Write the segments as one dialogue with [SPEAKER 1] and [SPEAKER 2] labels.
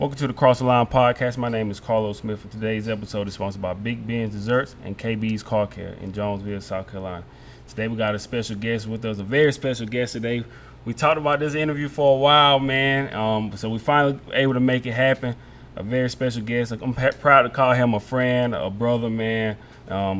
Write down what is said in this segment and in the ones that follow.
[SPEAKER 1] Welcome to the Cross the Line podcast. My name is Carlos Smith, and today's episode is sponsored by Big Ben's Desserts and KB's Car Care in Jonesville, South Carolina. Today we got a special guest with us, a very special guest today. We talked about this interview for a while, man, so we finally able to make it happen. A very special guest. I'm proud to call him a friend, a brother, man.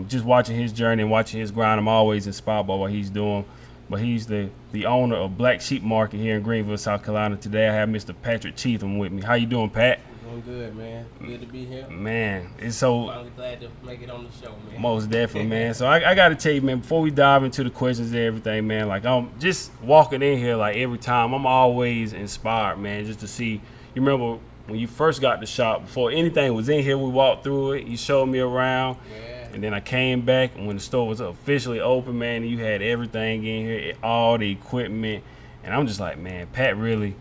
[SPEAKER 1] Just watching his journey and watching his grind, I'm always inspired by what he's doing. But he's the owner of Black Sheep Market here in Greenville, South Carolina. Today I have Mr. Patrick Cheatham with me. How you doing, Pat?
[SPEAKER 2] I'm doing good, man. Good to be here.
[SPEAKER 1] Man, it's so...
[SPEAKER 2] Finally glad to make it on the show, man.
[SPEAKER 1] Most definitely, man. So I got to tell you, man, before we dive into the questions and everything, man, like I'm just walking in here, like every time, I'm always inspired, man, just to see. You remember when you first got the shop, before anything was in here, we walked through it, you showed me around.
[SPEAKER 2] Yeah.
[SPEAKER 1] And then I came back, and when the store was officially open, man, you had everything in here, all the equipment. And I'm just like, man, Pat really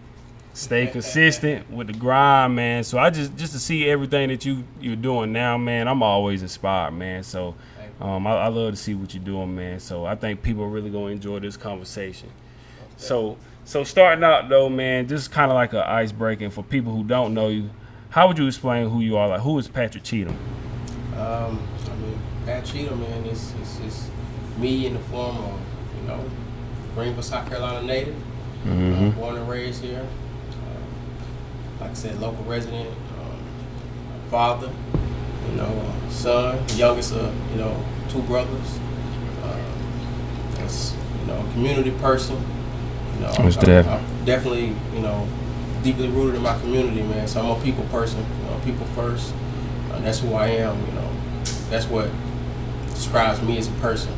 [SPEAKER 1] stay consistent with the grind, man. So I just to see everything that you're doing now, man, I'm always inspired, man. So I love to see what you're doing, man. So I think people are really going to enjoy this conversation. So starting out, though, man, this is kind of like an icebreaker for people who don't know you. How would you explain who you are? Like, who is Patrick Cheatham?
[SPEAKER 2] Pat Cheatham, man, is me in the form of, Greenville, South Carolina native. Born and raised here. Like I said, local resident, father, son, youngest of, two brothers. As, a community person. I'm definitely, deeply rooted in my community, man. So I'm a people person, people first. That's who I am, That's what describes me as a person.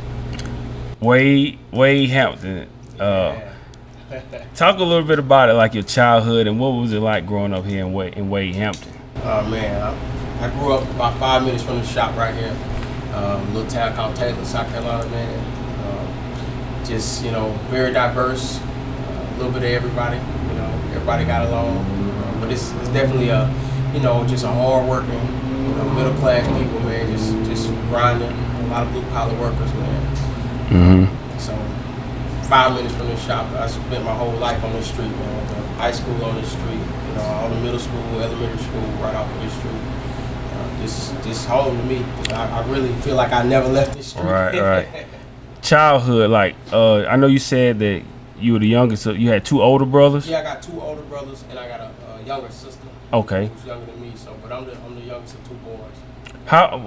[SPEAKER 1] Wade Hampton. Talk a little bit about it, like your childhood, and what was it like growing up here in Wade Hampton?
[SPEAKER 2] Man, I grew up about 5 minutes from the shop right here. A little town called Untitled, South Carolina, man. Just, very diverse. A little bit of everybody. Everybody got along. But it's definitely just a hard-working, middle class people, man, just grinding. A lot of blue collar workers, man. So 5 minutes from the shop, I spent my whole life on this street, man. Went to high school on this street, all the middle school, elementary school, right off of this street. This home to me. I really feel like I never left this street.
[SPEAKER 1] Right. Childhood, like I know you said that you were the youngest. So you had two older brothers.
[SPEAKER 2] Yeah, I got two older brothers, and I got a younger sister.
[SPEAKER 1] Okay.
[SPEAKER 2] Who's younger than me, but I'm the youngest of two boys.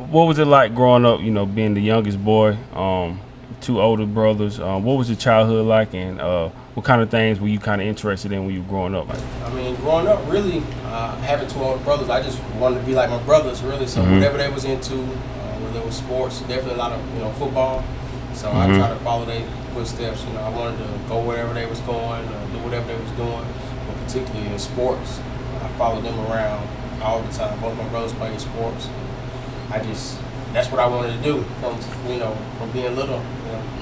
[SPEAKER 1] What was it like growing up, being the youngest boy, two older brothers? What was your childhood like, and what kind of things were you kind of interested in when you were growing up?
[SPEAKER 2] Growing up, really, having two older brothers, I just wanted to be like my brothers, really. So whatever they was into, whether it was sports, definitely a lot of football. So I tried to follow their footsteps. I wanted to go wherever they was going, do whatever they was doing, but particularly in sports. I followed them around all the time. Both my brothers played sports. That's what I wanted to do from being little.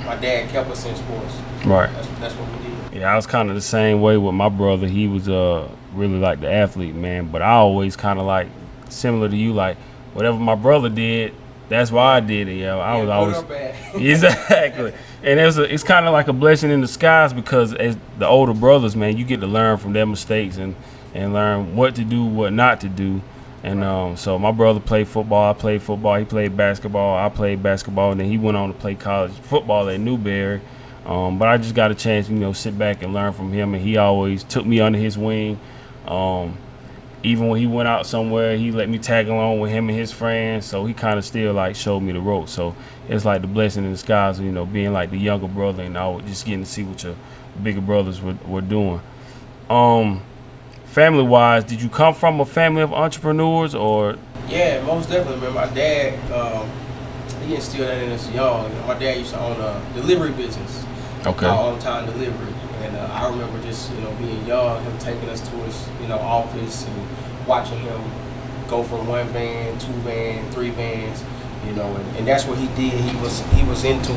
[SPEAKER 2] My dad kept us in sports.
[SPEAKER 1] Right.
[SPEAKER 2] That's what we did.
[SPEAKER 1] Yeah, I was kind of the same way with my brother. He was really like the athlete, man. But I always kind of like, similar to you, like whatever my brother did, that's why I did it. I was always exactly. And it's kind of like a blessing in disguise, because as the older brothers, man, you get to learn from their mistakes and learn what to do, what not to do. And so my brother played football, I played football, he played basketball, I played basketball, and then he went on to play college football at Newberry. But I just got a chance, sit back and learn from him, and he always took me under his wing. Even when he went out somewhere, he let me tag along with him and his friends, so he kind of still like showed me the ropes. So it's like the blessing in disguise, being like the younger brother and just getting to see what your bigger brothers were doing. Family-wise, did you come from a family of entrepreneurs, or?
[SPEAKER 2] Yeah, most definitely, man. My dad, he instilled that in us young. My dad used to own a delivery business.
[SPEAKER 1] Okay.
[SPEAKER 2] On-time delivery. And I remember just, being young, him taking us to his, office and watching him go from one van, two vans, three vans, and that's what he did. He was into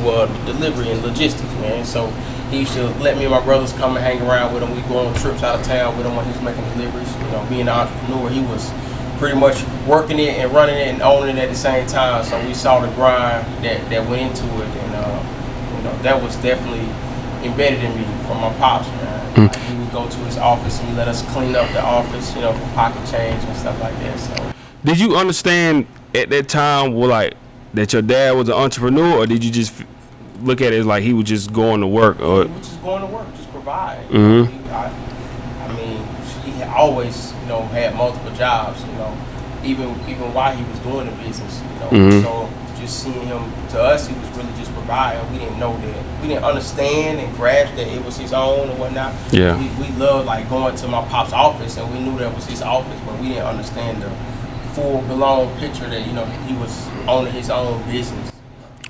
[SPEAKER 2] delivery and logistics, man. So he used to let me and my brothers come and hang around with him. We'd go on trips out of town with him when he was making deliveries. Being an entrepreneur, he was pretty much working it and running it and owning it at the same time. So we saw the grind that went into it, and that was definitely embedded in me from my pops, man. Like, he would go to his office and he let us clean up the office, you know, for pocket change and stuff like that. So,
[SPEAKER 1] did you understand at that time, well, like that your dad was an entrepreneur, or did you just look at it as like he was just going to work? Or
[SPEAKER 2] he was just going to work, just provide.
[SPEAKER 1] Mm-hmm.
[SPEAKER 2] I mean, he always, you know, had multiple jobs, you know, even while he was doing the business, you know.
[SPEAKER 1] Mm-hmm.
[SPEAKER 2] So just seeing him, to us, he was really just providing. We didn't know that. We didn't understand and grasp that it was his own and whatnot.
[SPEAKER 1] Yeah.
[SPEAKER 2] We loved, like, going to my pop's office, and we knew that was his office, but we didn't understand the full blown picture that, you know, he was owning his own business.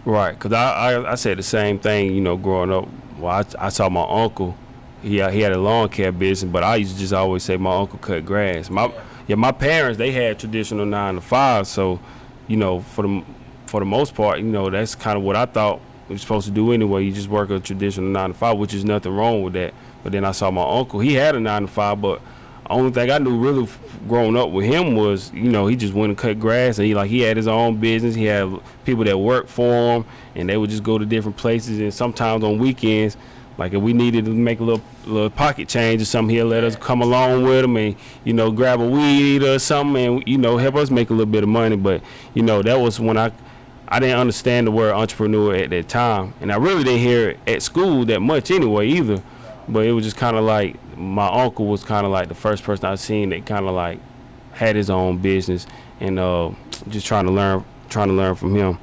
[SPEAKER 1] Right, because I said the same thing, you know, growing up. Well, I saw my uncle. He had a lawn care business, but I used to just always say my uncle cut grass. My parents, they had traditional 9 to 5, so, you know, for the most part, you know, that's kind of what I thought you're supposed to do anyway. You just work a traditional 9 to 5, which is nothing wrong with that. But then I saw my uncle. He had a 9 to 5, but the only thing I knew really growing up with him was, you know, he just went and cut grass, and he had his own business. He had people that worked for him, and they would just go to different places. And sometimes on weekends, like if we needed to make a little pocket change or something, he'll let us come along with him and, you know, grab a weed or something and, you know, help us make a little bit of money. But, you know, that was when I didn't understand the word entrepreneur at that time, and I really didn't hear it at school that much anyway either. But it was just kind of like my uncle was kind of like the first person I seen that kind of like had his own business, and just trying to learn from him.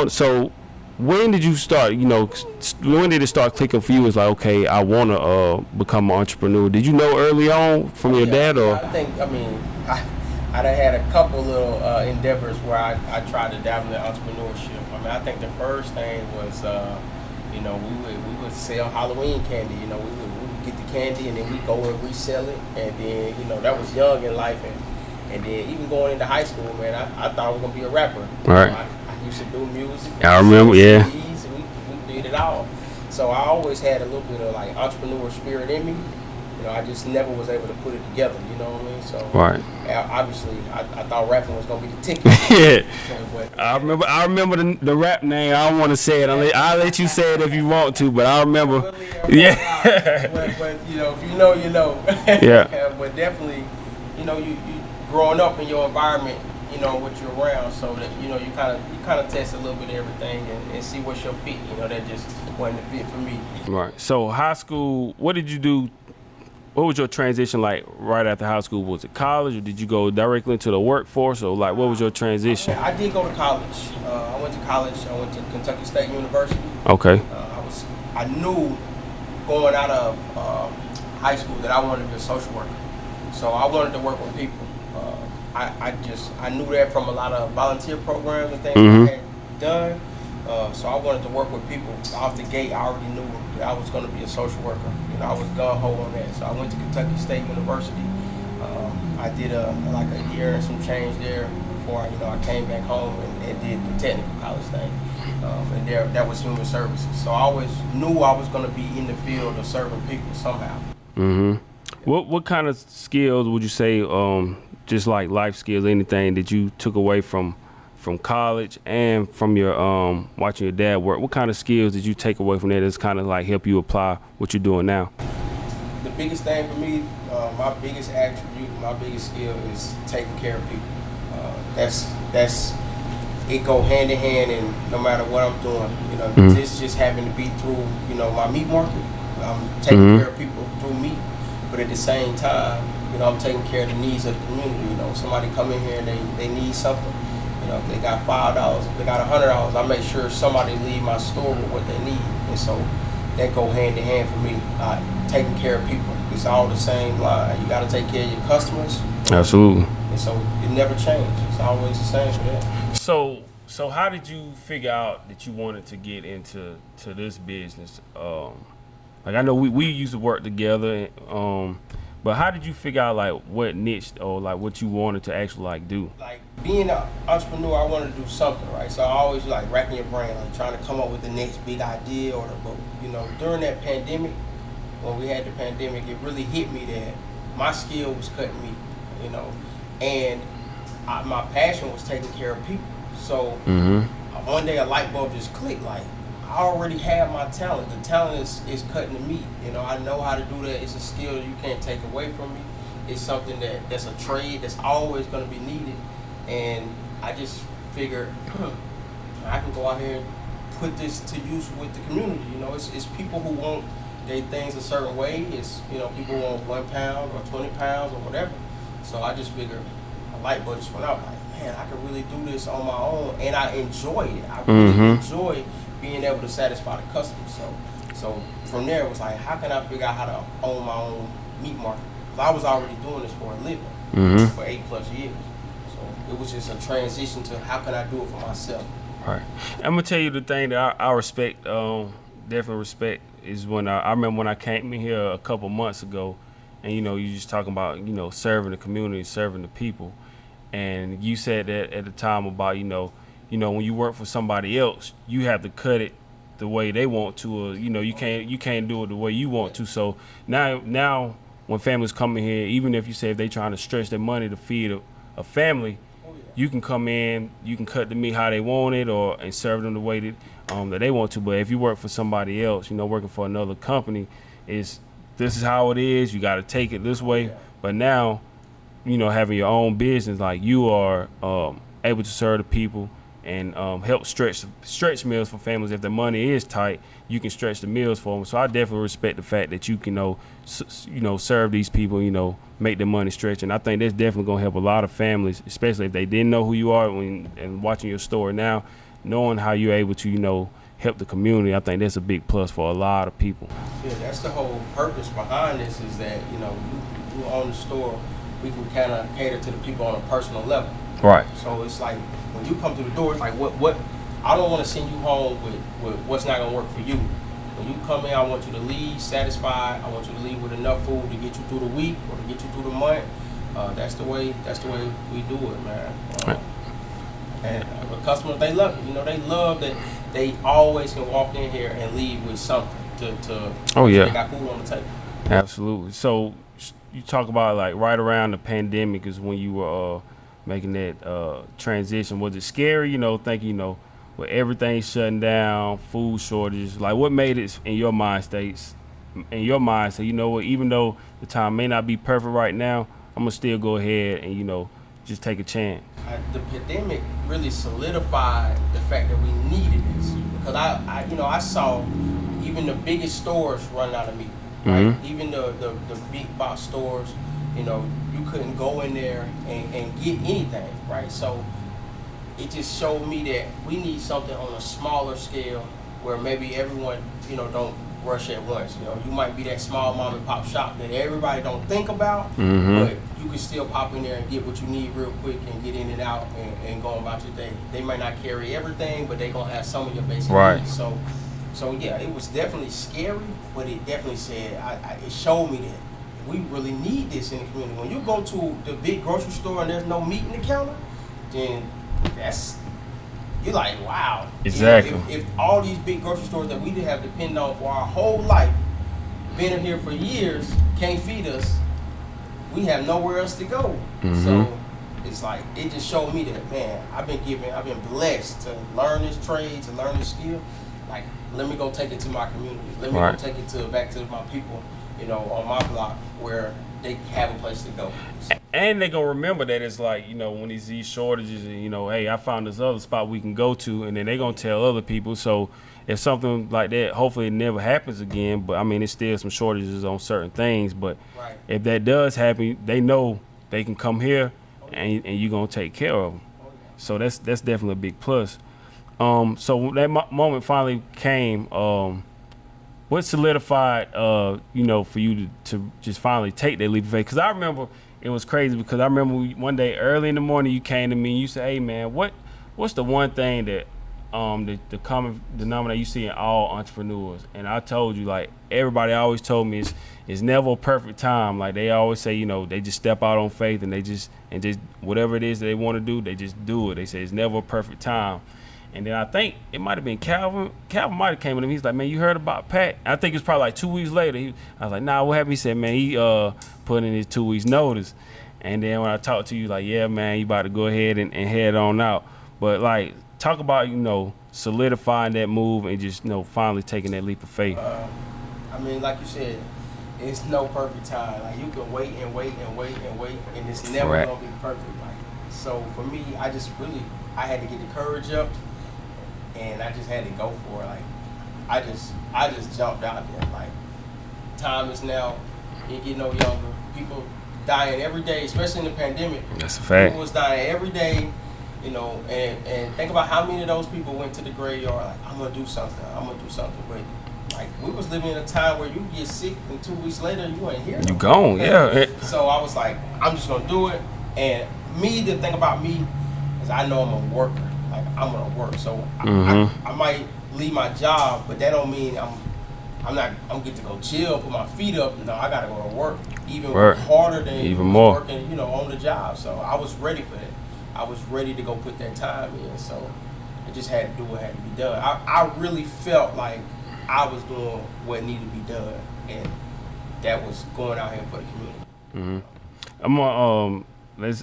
[SPEAKER 1] So when did you start? You know, when did it start clicking for you? It's like, okay, I want to become an entrepreneur. Did you know early on from your dad, or?
[SPEAKER 2] I done had a couple little endeavors where I tried to dabble in entrepreneurship. I mean, I think the first thing was, you know, we would sell Halloween candy. You know, we would get the candy and then we go and resell it. And then, you know, that was young in life. And then even going into high school, man, I thought I was going to be a rapper.
[SPEAKER 1] Right.
[SPEAKER 2] I used to do music.
[SPEAKER 1] I remember, yeah.
[SPEAKER 2] We did it all. So I always had a little bit of like entrepreneur spirit in me. You know, I just never was able to put it together, you know what I mean? So,
[SPEAKER 1] right.
[SPEAKER 2] Obviously, I thought rapping was going to be the ticket.
[SPEAKER 1] Yeah. But I remember the rap name. I don't want to say it. I'll let you say it if you want to, but I remember. Yeah.
[SPEAKER 2] But, you know, if you know, you know.
[SPEAKER 1] Yeah.
[SPEAKER 2] But definitely, you know, you growing up in your environment, you know, what you're around, so that, you know, you kind of test a little bit of everything and see what's your fit. You know, that just wasn't the fit for me.
[SPEAKER 1] Right. So high school, what did you do? What was your transition like right after high school? Was it college, or did you go directly into the workforce, or like what was your transition?
[SPEAKER 2] I did go to college. I went to college. I went to Kentucky State University.
[SPEAKER 1] Okay.
[SPEAKER 2] I knew going out of high school that I wanted to be a social worker. So I wanted to work with people. I knew that from a lot of volunteer programs and things I had done. So I wanted to work with people. Off the gate, I already knew that I was going to be a social worker. You know, I was gung-ho on that. So I went to Kentucky State University. I did a year and some change there before I came back home and did the technical college thing. And that was human services. So I always knew I was going to be in the field of serving people somehow.
[SPEAKER 1] Mm-hmm. What kind of skills would you say, just like life skills, anything that you took away from college and from your watching your dad work? What kind of skills did you take away from that that's kind of like help you apply what you're doing now?
[SPEAKER 2] The biggest thing for me, my biggest attribute, my biggest skill is taking care of people. That's it go hand in hand, and no matter what I'm doing, you know, this just having to be through, you know, my meat market. I'm taking care of people through meat, but at the same time, you know, I'm taking care of the needs of the community. You know, somebody come in here and they need something. You know, if they got $5, if they got $100, I make sure somebody leave my store with what they need. And so that go hand in hand for me. Taking care of people, it's all the same line. You got to take care of your customers.
[SPEAKER 1] Absolutely.
[SPEAKER 2] And so it never changes. It's always the same for that.
[SPEAKER 1] So how did you figure out that you wanted to get into this business? Like I know we used to work together, but how did you figure out like what niche or like what you wanted to actually like do?
[SPEAKER 2] Like being an entrepreneur, I wanted to do something, right? So I always like racking your brain, like trying to come up with the next big idea but you know, during that pandemic, when we had the pandemic, it really hit me that my skill was cutting meat, you know, and my passion was taking care of people. So one day a light bulb just clicked, like I already have my talent. The talent is cutting the meat. You know, I know how to do that. It's a skill that you can't take away from me. It's something that's a trade that's always going to be needed. And I just figured I can go out here and put this to use with the community. You know, it's people who want their things a certain way. It's, you know, people want 1 pound or 20 pounds or whatever. So I just figured a light bulb just went out. Like, man, I can really do this on my own, and I enjoy it. I really enjoy being able to satisfy the customer. So from there, it was like, how can I figure out how to own my own meat market? Because I was already doing this for a living for 8+ years. So it was just a transition to how can I do it for myself.
[SPEAKER 1] Right. I'm gonna tell you the thing that I respect, definitely respect, is when I remember when I came in here a couple months ago, and you know, you just talking about, you know, serving the community, serving the people, and you said that at the time about, you know, when you work for somebody else, you have to cut it the way they want to, or you know, you can't do it the way you want to. So now when families come in here, even if you say if they trying to stretch their money to feed a family, you can come in, you can cut the meat how they want it, and serve them the way that they want to. But if you work for somebody else, you know, working for another company, this is how it is. You got to take it this way. But now, you know, having your own business, like you are able to serve the people and help stretch meals for families. If the money is tight, you can stretch the meals for them. So I definitely respect the fact that you can, serve these people, you know, make their money stretch. And I think that's definitely going to help a lot of families, especially if they didn't know who you are and watching your store now, knowing how you're able to, you know, help the community. I think that's a big plus for a lot of people.
[SPEAKER 2] Yeah, that's the whole purpose behind this, is that, you know, you own the store, we can kind of cater to the people on a personal level.
[SPEAKER 1] Right.
[SPEAKER 2] So it's like when you come through the door, it's like what I don't want to send you home with what's not gonna work for you. When you come in, I want you to leave satisfied. I want you to leave with enough food to get you through the week or to get you through the month. That's the way we do it, man.
[SPEAKER 1] Right.
[SPEAKER 2] And the customers, they love it. You know, they love that they always can walk in here and leave with something to they got food on the table.
[SPEAKER 1] Absolutely. So you talk about like right around the pandemic is when you were making that transition. Was it scary, you know, thinking, you know, with everything shutting down, food shortages, like what made it in your mind say, you know what, even though the time may not be perfect right now, I'm gonna still go ahead and, you know, just take a chance?
[SPEAKER 2] The pandemic really solidified the fact that we needed this, because I saw even the biggest stores run out of meat, right? Even the big box stores, you know, you couldn't go in there and get anything, right? So it just showed me that we need something on a smaller scale where maybe everyone, you know, don't rush at once. You know, you might be that small mom and pop shop that everybody don't think about, but you can still pop in there and get what you need real quick and get in and out and go about your day. They might not carry everything, but they gonna have some of your basic needs. So yeah, it was definitely scary, but it definitely said, it showed me that we really need this in the community. When you go to the big grocery store and there's no meat in the counter, then you're like, wow.
[SPEAKER 1] Exactly.
[SPEAKER 2] If all these big grocery stores that we have depended on for our whole life, been in here for years, can't feed us, we have nowhere else to go. So it's like, it just showed me that, man, I've been blessed to learn this trade, to learn this skill. Like, let me go take it to my community. Let me go take it back to my people, you know, on my block where they have a place to go.
[SPEAKER 1] And they gonna remember that it's like, you know, when these shortages and, you know, hey, I found this other spot we can go to, and then they gonna tell other people. So if something like that, hopefully it never happens again, but I mean, it's still some shortages on certain things, but if that does happen, they know they can come here and you're gonna take care of them. So that's definitely a big plus. So when that moment finally came, what solidified, you know, for you to just finally take that leap of faith? Because I remember it was crazy, because I remember one day early in the morning you came to me and you said, hey man, what's the one thing that the common denominator you see in all entrepreneurs? And I told you, like, everybody always told me it's never a perfect time. Like they always say, you know, they just step out on faith and just whatever it is that they want to do, they just do it. They say it's never a perfect time. And then I think it might have been Calvin. Calvin might have came to him. He's like, man, you heard about Pat? I think it's probably like 2 weeks later. I was like, nah, what happened? He said, man, he put in his 2 weeks notice. And then when I talked to you, like, yeah, man, you about to go ahead and head on out. But like, talk about, you know, solidifying that move and just finally taking that leap of faith?
[SPEAKER 2] I mean, like you said, it's no perfect time. Like you can wait and wait and wait and wait, and it's never gonna be perfect. Like so, for me, I had to get the courage up, and I just had to go for it. Like I just jumped out there. Like time is now. You ain't getting no younger. People dying every day, especially in the pandemic.
[SPEAKER 1] That's a fact.
[SPEAKER 2] People was dying every day. And think about how many of those people went to the graveyard like, I'm gonna do something. But like we was living in a time where you get sick and 2 weeks later you ain't here.
[SPEAKER 1] You gone, yeah.
[SPEAKER 2] So I was like, I'm just gonna do it. And the thing about me is I know I'm a worker. Like I'm gonna work. So I might leave my job, but that don't mean I'm get to go chill, put my feet up. No, I gotta go to work even harder than
[SPEAKER 1] even more
[SPEAKER 2] working, on the job. So I was ready for that. I was ready to go put that time in. So I just had to do what had to be done. I really felt like I was doing what needed to be done, and that was going out here for the community.
[SPEAKER 1] I'm gonna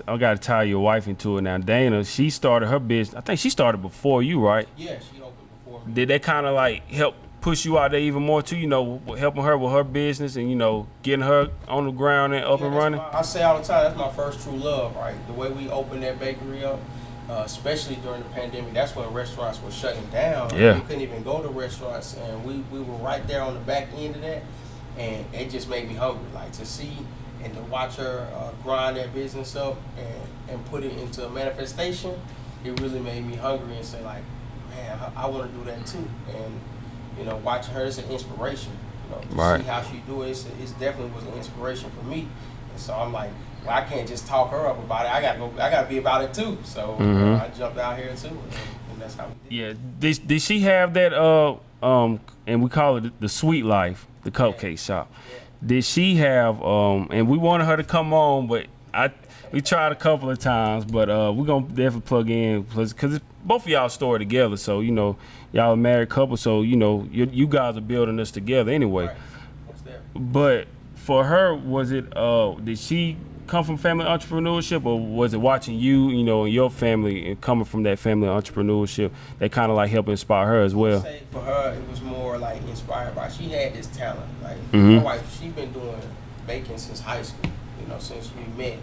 [SPEAKER 1] I gotta tie your wife into it now. Dana, she started her business. I think she started before you, right?
[SPEAKER 2] Yeah, she opened before me.
[SPEAKER 1] Did that kind of like help push you out there even more too? Helping her with her business and getting her on the ground and up and running.
[SPEAKER 2] I say all the time, that's my first true love, right? The way we opened that bakery up, especially during the pandemic, that's when restaurants were shutting down.
[SPEAKER 1] Yeah.
[SPEAKER 2] We couldn't even go to restaurants, and we were right there on the back end of that, and it just made me hungry, like to see and to watch her grind that business up and put it into a manifestation. It really made me hungry and say like, man, I want to do that too. And watching her is an inspiration. To see how she do it, it definitely was an inspiration for me. And so I'm like, well, I can't just talk her up about it. I gotta be about it too. So I jumped out here too, and that's how we did.
[SPEAKER 1] Yeah. Did she have that? And we call it the Sweet Life, the cupcake shop. Yeah. Did she have? And we wanted her to come on, but we tried a couple of times, but we're gonna definitely plug in because both of y'all store together, so y'all a married couple, so you guys are building this together anyway.
[SPEAKER 2] Right. What's that?
[SPEAKER 1] But for her, was it? Did she come from family entrepreneurship, or was it watching you, and your family and coming from that family entrepreneurship that kind of like helped inspire her as well?
[SPEAKER 2] I'd say for her, it was more like inspired by. She had this talent. Like my wife, she been doing baking since high school. Since we met.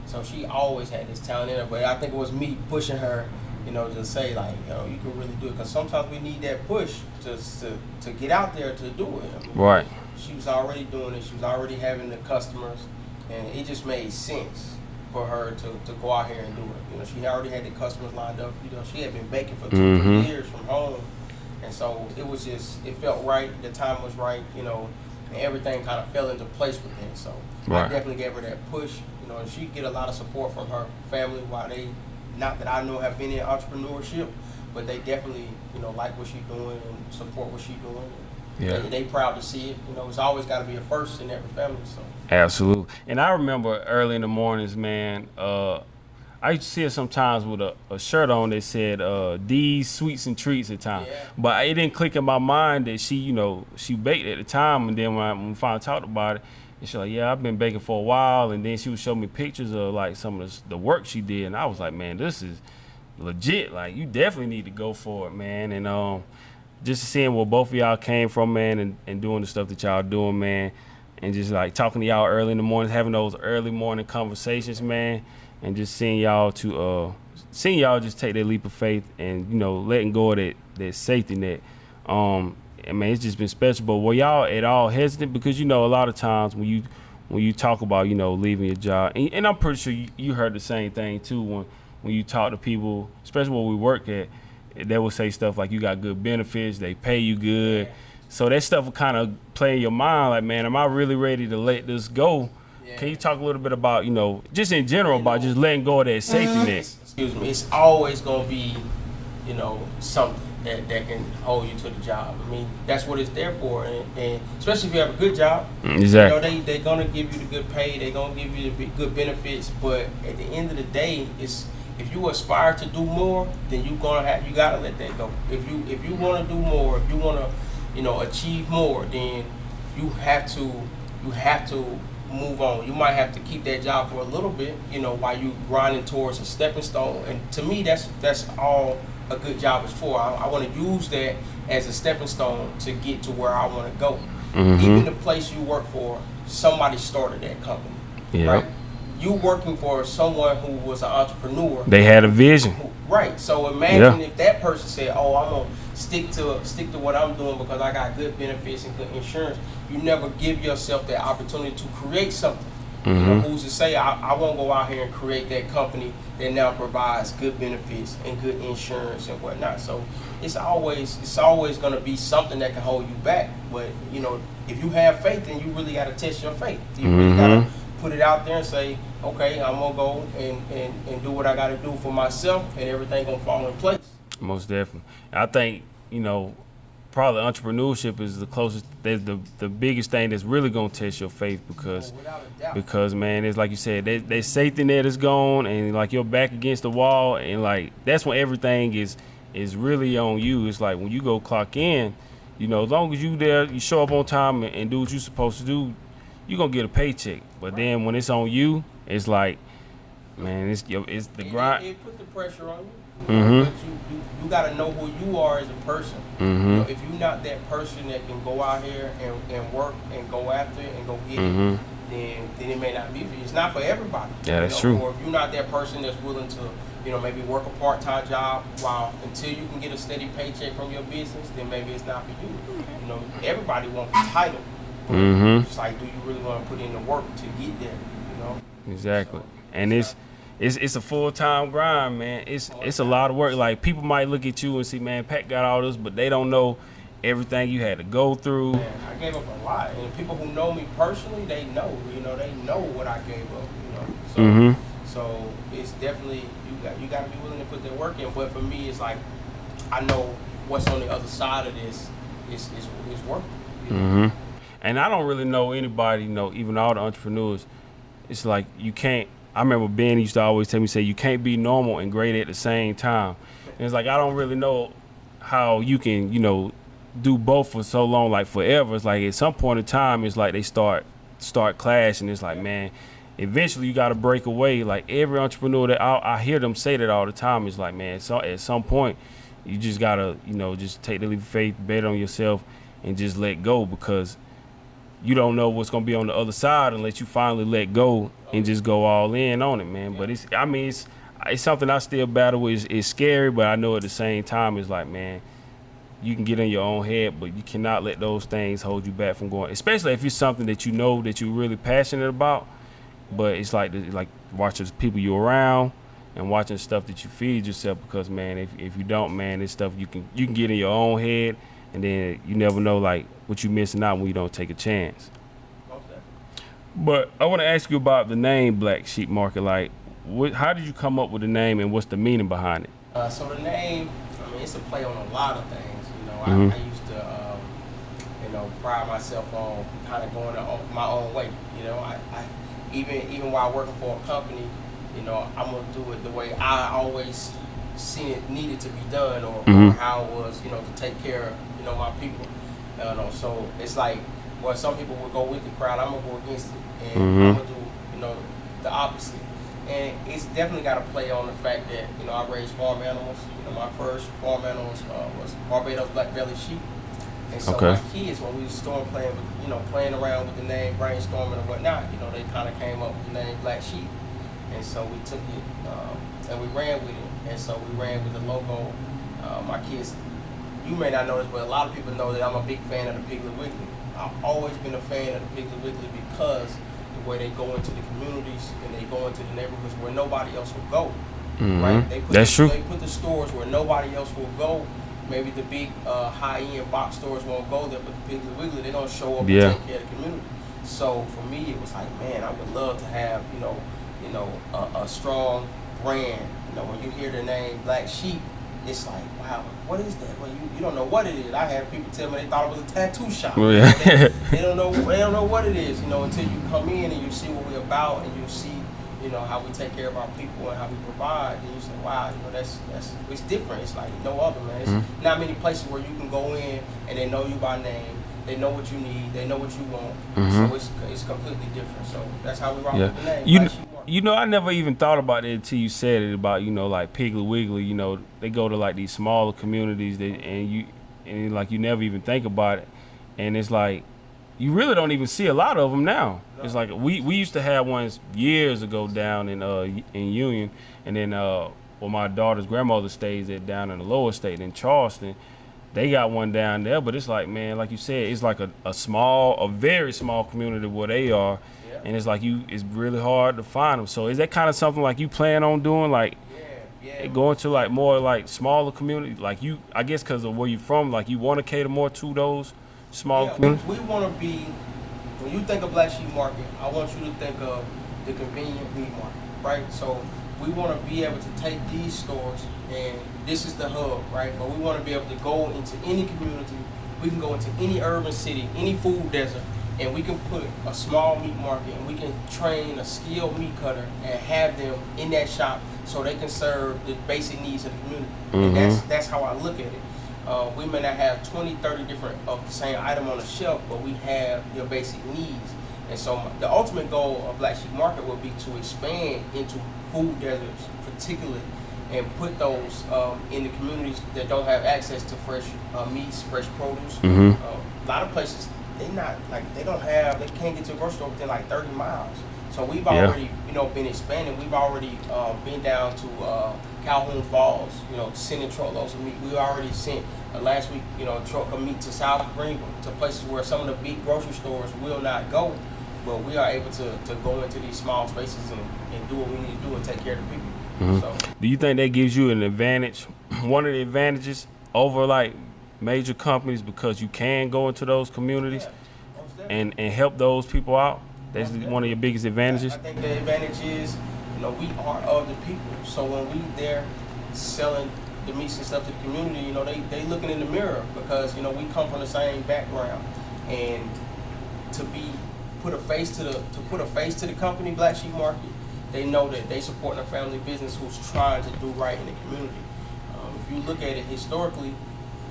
[SPEAKER 2] So she always had this talent in her, but I think it was me pushing her, to say like, you can really do it. Because sometimes we need that push to get out there to do it.
[SPEAKER 1] Right.
[SPEAKER 2] She was already doing it. She was already having the customers, and it just made sense for her to go out here and do it. She already had the customers lined up. She had been baking for 2-3 years from home, and so it felt right. The time was right, and everything kind of fell into place with it. So I definitely gave her that push. And she get a lot of support from her family while they, not that I know have been in entrepreneurship, but they definitely, like what she's doing and support what she's doing. Yeah. They proud to see it. It's always got to be a first in every family. So.
[SPEAKER 1] Absolutely. And I remember early in the mornings, man, I used to see her sometimes with a shirt on that said, "These sweets and treats" at times. Yeah. But it didn't click in my mind that she baked at the time. And then when we finally talked about it, and she's like, yeah, I've been baking for a while. And then she would show me pictures of like some of the work she did. And I was like, man, this is legit. Like, you definitely need to go for it, man. And just seeing where both of y'all came from, man, and doing the stuff that y'all doing, man. And just like talking to y'all early in the morning, having those early morning conversations, man. And just seeing y'all just take that leap of faith and, letting go of that safety net. And man, it's just been special. But were y'all at all hesitant? Because a lot of times when you talk about leaving your job, and I'm pretty sure you heard the same thing too when you talk to people, especially where we work at, they will say stuff like you got good benefits, they pay you good. So that stuff will kind of play in your mind like, man, am I really ready to let this go? Yeah. Can you talk a little bit about just in general about just letting go of that safety net?
[SPEAKER 2] Excuse me, it's always gonna be something that can hold you to the job. I mean, that's what it's there for, and especially if you have a good job.
[SPEAKER 1] Exactly.
[SPEAKER 2] They're gonna give you the good pay, they're gonna give you the good benefits, but at the end of the day, it's if you aspire to do more, then you gotta let that go. If you want to do more, if you want to achieve more, then you have to move on. You might have to keep that job for a little bit, while you grinding towards a stepping stone. And to me, that's all a good job is for. I want to use that as a stepping stone to get to where I want to go. Even the place you work for, somebody started that company, right? You working for someone who was an entrepreneur.
[SPEAKER 1] They had a vision.
[SPEAKER 2] Right. So imagine if that person said, "Oh, I'm gonna stick to what I'm doing because I got good benefits and good insurance." You never give yourself that opportunity to create something. You know, who's to say I won't go out here and create that company that now provides good benefits and good insurance and whatnot. So it's always going to be something that can hold you back. But you know, if you have faith, then you really got to test your faith. You really got to put it out there and say, okay, I'm gonna go and do what I got to do for myself, and everything gonna fall in place.
[SPEAKER 1] Most definitely. I think, you know, probably entrepreneurship is the closest, the biggest thing that's really gonna test your faith because man, it's like you said, that safety net is gone, and like you're back against the wall, and like that's when everything is really on you. It's like when you go clock in, you know, as long as you there, you show up on time and do what you're supposed to do, you're gonna get a paycheck. But then when it's on you, it's like, man, it's the grind.
[SPEAKER 2] It put the pressure on you. But you got to know who you are as a person. You know, if you're not that person that can go out here and work and go after it and go get it, then it may not be for you. It's not for everybody.
[SPEAKER 1] Yeah, that's true.
[SPEAKER 2] Or if you're not that person that's willing to, you know, maybe work a part-time job until you can get a steady paycheck from your business, then maybe it's not for you. You know, everybody wants the title. It's like, do you really want to put in the work to get there? You know.
[SPEAKER 1] Exactly. So, and it's a full-time grind, man. It's a lot of work. Like, people might look at you and see, man, Pat got all this, but they don't know everything you had to go through.
[SPEAKER 2] Man, I gave up a lot, and people who know me personally, they know. You know, they know what I gave up. You know, so it's definitely you got to be willing to put that work in. But for me, it's like I know what's on the other side of this is work. You know?
[SPEAKER 1] And I don't really know anybody, you know, even all the entrepreneurs. It's like you can't. I remember Ben used to always tell me, say, you can't be normal and great at the same time. And it's like, I don't really know how you can, you know, do both for so long, like forever. It's like at some point in time, it's like they start clashing. It's like, man, eventually you got to break away. Like every entrepreneur that I hear them say that all the time. It's like, man, so at some point you just got to, you know, just take the leap of faith, bet on yourself, and just let go, because you don't know what's gonna be on the other side unless you finally let go and just go all in on it, man. But it's something I still battle with. It's scary, but I know at the same time it's like, man, you can get in your own head, but you cannot let those things hold you back from going. Especially if it's something that you know that you're really passionate about. But it's like watching the people you're around and watching stuff that you feed yourself, because man, if you don't, man, this stuff you can get in your own head, and then you never know like what you missing out when you don't take a chance.
[SPEAKER 2] Okay.
[SPEAKER 1] But I want to ask you about the name Black Sheep Market. Like, how did you come up with the name, and what's the meaning behind it?
[SPEAKER 2] So the name, I mean, it's a play on a lot of things. You know, I used to, you know, pride myself on kind of going my own way. You know, I even while working for a company, you know, I'm gonna do it the way I always seen it needed to be done, or how it was, you know, to take care of, you know, my people. You know, so it's like, well, some people would go with the crowd, I'm gonna go against it, and I'm gonna do, you know, the opposite. And it's definitely got to play on the fact that, you know, I raised farm animals. You know, my first farm animals was Barbados black belly sheep. And so my kids, when we was playing around with the name, brainstorming and whatnot, you know, they kind of came up with the name Black Sheep. And so we took it and we ran with it. And so we ran with the logo. My kids, you may not know this, but a lot of people know that I'm a big fan of the Piggly Wiggly. I've always been a fan of the Piggly Wiggly because the way they go into the communities and they go into the neighborhoods where nobody else will go. Right?
[SPEAKER 1] That's true.
[SPEAKER 2] They put the stores where nobody else will go. Maybe the big high-end box stores won't go there, but the Piggly Wiggly, they're going to show up and take care of the community. So for me, it was like, man, I would love to have, a strong brand. You know, when you hear the name Black Sheep, it's like, wow, what is that? Well, you don't know what it is. I had people tell me they thought it was a tattoo shop.
[SPEAKER 1] Oh, yeah.
[SPEAKER 2] They don't know what it is, you know, until you come in and you see what we're about and you see, you know, how we take care of our people and how we provide. And you say, wow, you know, that's it's different. It's like no other, man. It's not many places where you can go in and they know you by name. They know what you need. They know what you want. So it's completely different. So that's how we rock with the name. Black Sheep Market.
[SPEAKER 1] You know, I never even thought about it until you said it about, you know, like Piggly Wiggly. You know, they go to like these smaller communities, and like you never even think about it, and it's like you really don't even see a lot of them now. No. It's like we used to have ones years ago down in Union, and then well, my daughter's grandmother stays at down in the lower state in Charleston. They got one down there, but it's like, man, like you said, it's like a very small community where they are, and it's like it's really hard to find them. So is that kind of something like you plan on doing, like going to like more like smaller communities, like you, I guess because of where you're from, like you want to cater more to those smaller communities?
[SPEAKER 2] We want to be, when you think of Black Sheep Market, I want you to think of the convenient meat market, right? So we want to be able to take these stores, and this is the hub, right? But we want to be able to go into any community. We can go into any urban city, any food desert, and we can put a small meat market, and we can train a skilled meat cutter and have them in that shop so they can serve the basic needs of the community. Mm-hmm. And that's how I look at it. We may not have 20, 30 different of the same item on the shelf, but we have your basic needs. And so the ultimate goal of Black Sheep Market will be to expand into food deserts, particularly, and put those in the communities that don't have access to fresh meats, fresh produce. Mm-hmm. A lot of places, they can't get to a grocery store within like 30 miles. So we've already, been expanding. We've already been down to Calhoun Falls, sending truckloads of meat. We already sent last week, a truck of meat to South Greenville, to places where some of the big grocery stores will not go. But we are able to go into these small spaces and do what we need to do and take care of the people.
[SPEAKER 1] Mm-hmm.
[SPEAKER 2] So,
[SPEAKER 1] do you think that gives you an advantage, one of the advantages over like major companies, because you can go into those communities and help those people out? That's one of your biggest advantages?
[SPEAKER 2] I think the advantage is, we are of the people. So when we there selling the meats and stuff to the community, they looking in the mirror because, we come from the same background. And to put a face to the company, Black Sheep Market, they know that they supporting a family business who's trying to do right in the community. If you look at it historically,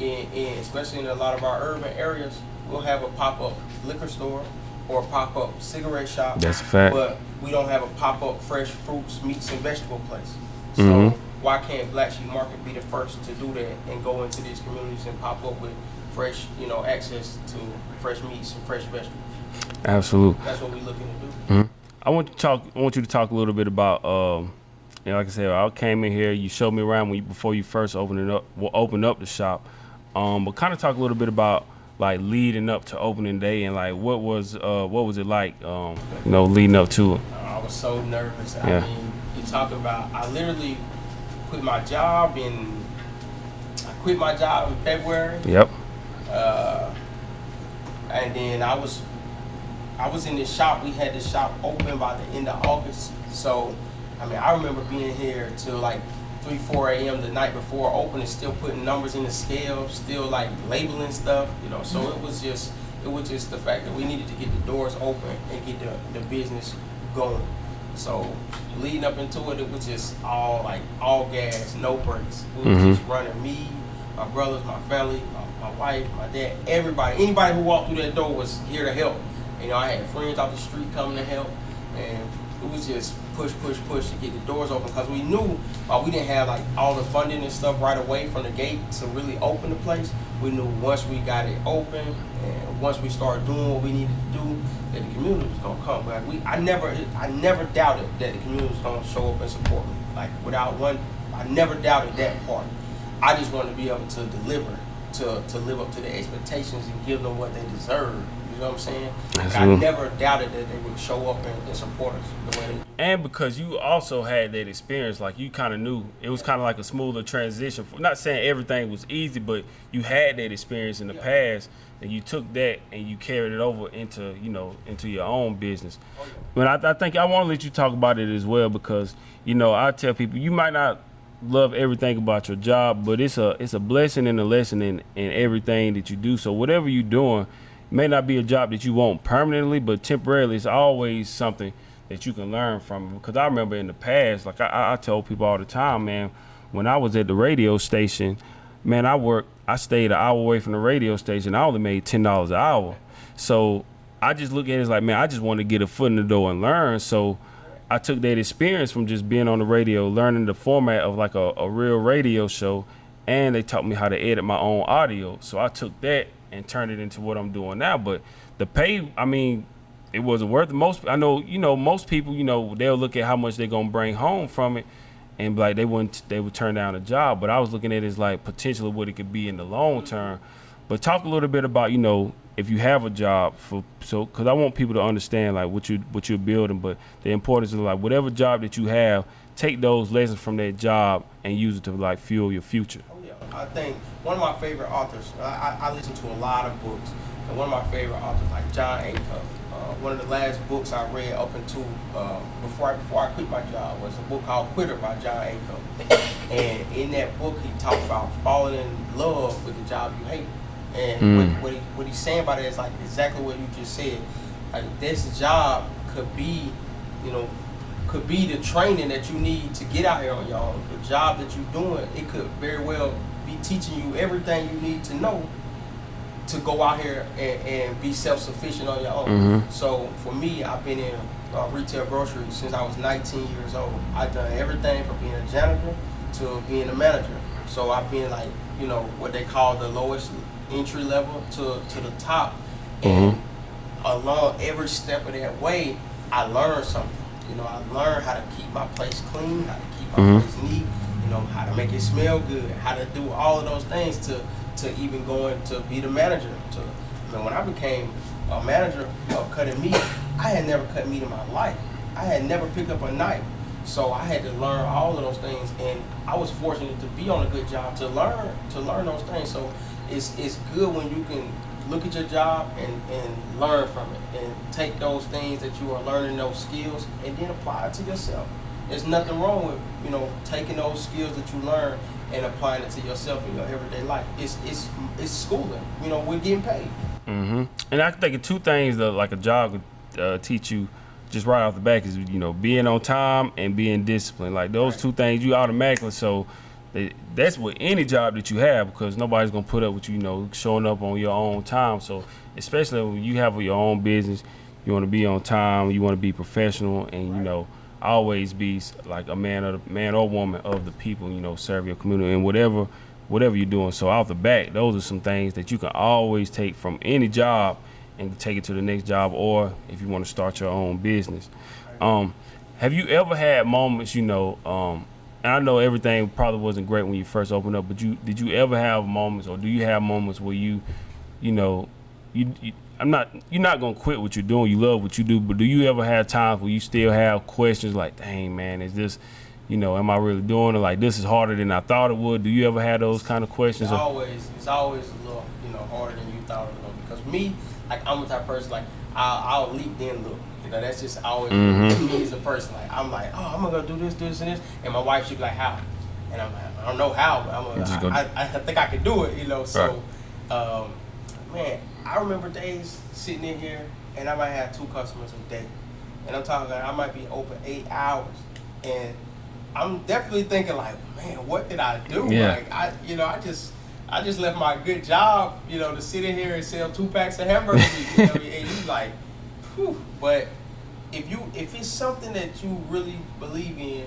[SPEAKER 2] especially in a lot of our urban areas, we'll have a pop-up liquor store or a pop-up cigarette shop.
[SPEAKER 1] That's a fact.
[SPEAKER 2] But we don't have a pop-up fresh fruits, meats, and vegetable place. So why can't Black Sheep Market be the first to do that and go into these communities and pop up with fresh, access to fresh meats and fresh vegetables?
[SPEAKER 1] Absolutely.
[SPEAKER 2] That's what we're looking to do.
[SPEAKER 1] Mm-hmm. I want you to talk a little bit about, like I said, I came in here. You showed me around before you first opened up the shop. But kind of talk a little bit about like leading up to opening day and like what was it like, leading up to it.
[SPEAKER 2] I was so nervous.
[SPEAKER 1] Yeah.
[SPEAKER 2] I mean, you're talking about, I literally quit my job in February.
[SPEAKER 1] Yep.
[SPEAKER 2] And then I was in this shop. We had this shop open by the end of August. So, I mean, I remember being here till like 3, 4 a.m. the night before opening, still putting numbers in the scale, still like labeling stuff, So it was just the fact that we needed to get the doors open and get the business going. So leading up into it, it was just all gas, no brakes. We was just running. Me, my brothers, my family, my wife, my dad, anybody who walked through that door was here to help. I had friends off the street coming to help, and it was just push to get the doors open because we knew we didn't have like all the funding and stuff right away from the gate to really open the place. We knew once we got it open and once we started doing what we needed to do, that the community was gonna come. But I never doubted that the community was gonna show up and support me. I never doubted that part. I just wanted to be able to deliver, to live up to the expectations and give them what they deserve. You know what I'm saying? I never doubted that they would show up and support us the way they do.
[SPEAKER 1] And because you also had that experience, like you kind of knew it was kind of like a smoother transition. Not saying everything was easy, but you had that experience in the past, and you took that and you carried it over into your own business. Oh, yeah. But I think I want to let you talk about it as well because I tell people you might not love everything about your job, but it's a blessing and a lesson in everything that you do. So whatever you're doing. May not be a job that you want permanently, but temporarily it's always something that you can learn from. Because I remember in the past, like I told people all the time, man, when I was at the radio station, man, I stayed an hour away from the radio station. I only made $10 an hour. So I just look at it as like, man, I just want to get a foot in the door and learn. So I took that experience from just being on the radio, learning the format of like a real radio show, and they taught me how to edit my own audio. So I took that and turned it into what I'm doing now. But the pay, I mean, it wasn't worth it. I know, most people, they'll look at how much they're gonna bring home from it, and like they would turn down a job. But I was looking at it as like potentially what it could be in the long term. But talk a little bit about, if you have a job because I want people to understand like what you're building, but the importance of like whatever job that you have, take those lessons from that job and use it to like fuel your future.
[SPEAKER 2] Oh yeah, I think one of my favorite authors. I listen to a lot of books, and one of my favorite authors like John Acuff. One of the last books I read up until before I quit my job was a book called Quitter by John Acuff. And in that book, he talked about falling in love with the job you hate. And what he's saying about it is like exactly what you just said. Like this job could be the training that you need to get out here on your own. The job that you're doing, it could very well be teaching you everything you need to know to go out here and be self-sufficient on your own. Mm-hmm. So for me, I've been in retail grocery since I was 19 years old. I've done everything from being a janitor to being a manager. So I've been like, what they call the lowest entry level to the top. And along every step of that way, I learned something. I learned how to keep my place clean, how to keep my place neat, how to make it smell good, how to do all of those things to even going to be the manager. When I became a manager of cutting meat, I had never cut meat in my life. I had never picked up a knife. So I had to learn all of those things, and I was fortunate to be on a good job to learn those things. So it's good when you can look at your job and learn from it and take those things that you are learning, those skills, and then apply it to yourself. There's nothing wrong with taking those skills that you learn and applying it to yourself in your everyday life. It's schooling. We're getting paid.
[SPEAKER 1] Mm-hmm. And I think two things that like a job could teach you just right off the back is being on time and being disciplined. Like those two things you automatically. So that's with any job that you have, because nobody's gonna put up with you showing up on your own time. So especially when you have your own business, you want to be on time, you want to be professional, and always be like a man or woman of the people, serve your community and whatever you're doing. So off the bat, those are some things that you can always take from any job and take it to the next job, or if you want to start your own business. Have you ever had moments, and I know everything probably wasn't great when you first opened up, but did you ever have moments, or do you have moments where you're not gonna quit what you're doing, you love what you do, but do you ever have times where you still have questions like, dang man, is this, am I really doing it? Like this is harder than I thought it would. Do you ever have those kind of questions?
[SPEAKER 2] It's always a little, harder than you thought it would. Because me, like I'm the type of person like I'll leap then look. That's just always me as a person. Like I'm like, oh, I'm gonna go do this, and this, and my wife she'd be like, how? And I'm like, I don't know how, but I think I can do it, So, man, I remember days sitting in here, and I might have 2 customers a day, and I'm talking like I might be open 8 hours, and I'm definitely thinking like, man, what did I do?
[SPEAKER 1] Yeah.
[SPEAKER 2] Like I just left my good job, to sit in here and sell 2 packs of hamburgers, and you like, whew. But if it's something that you really believe in,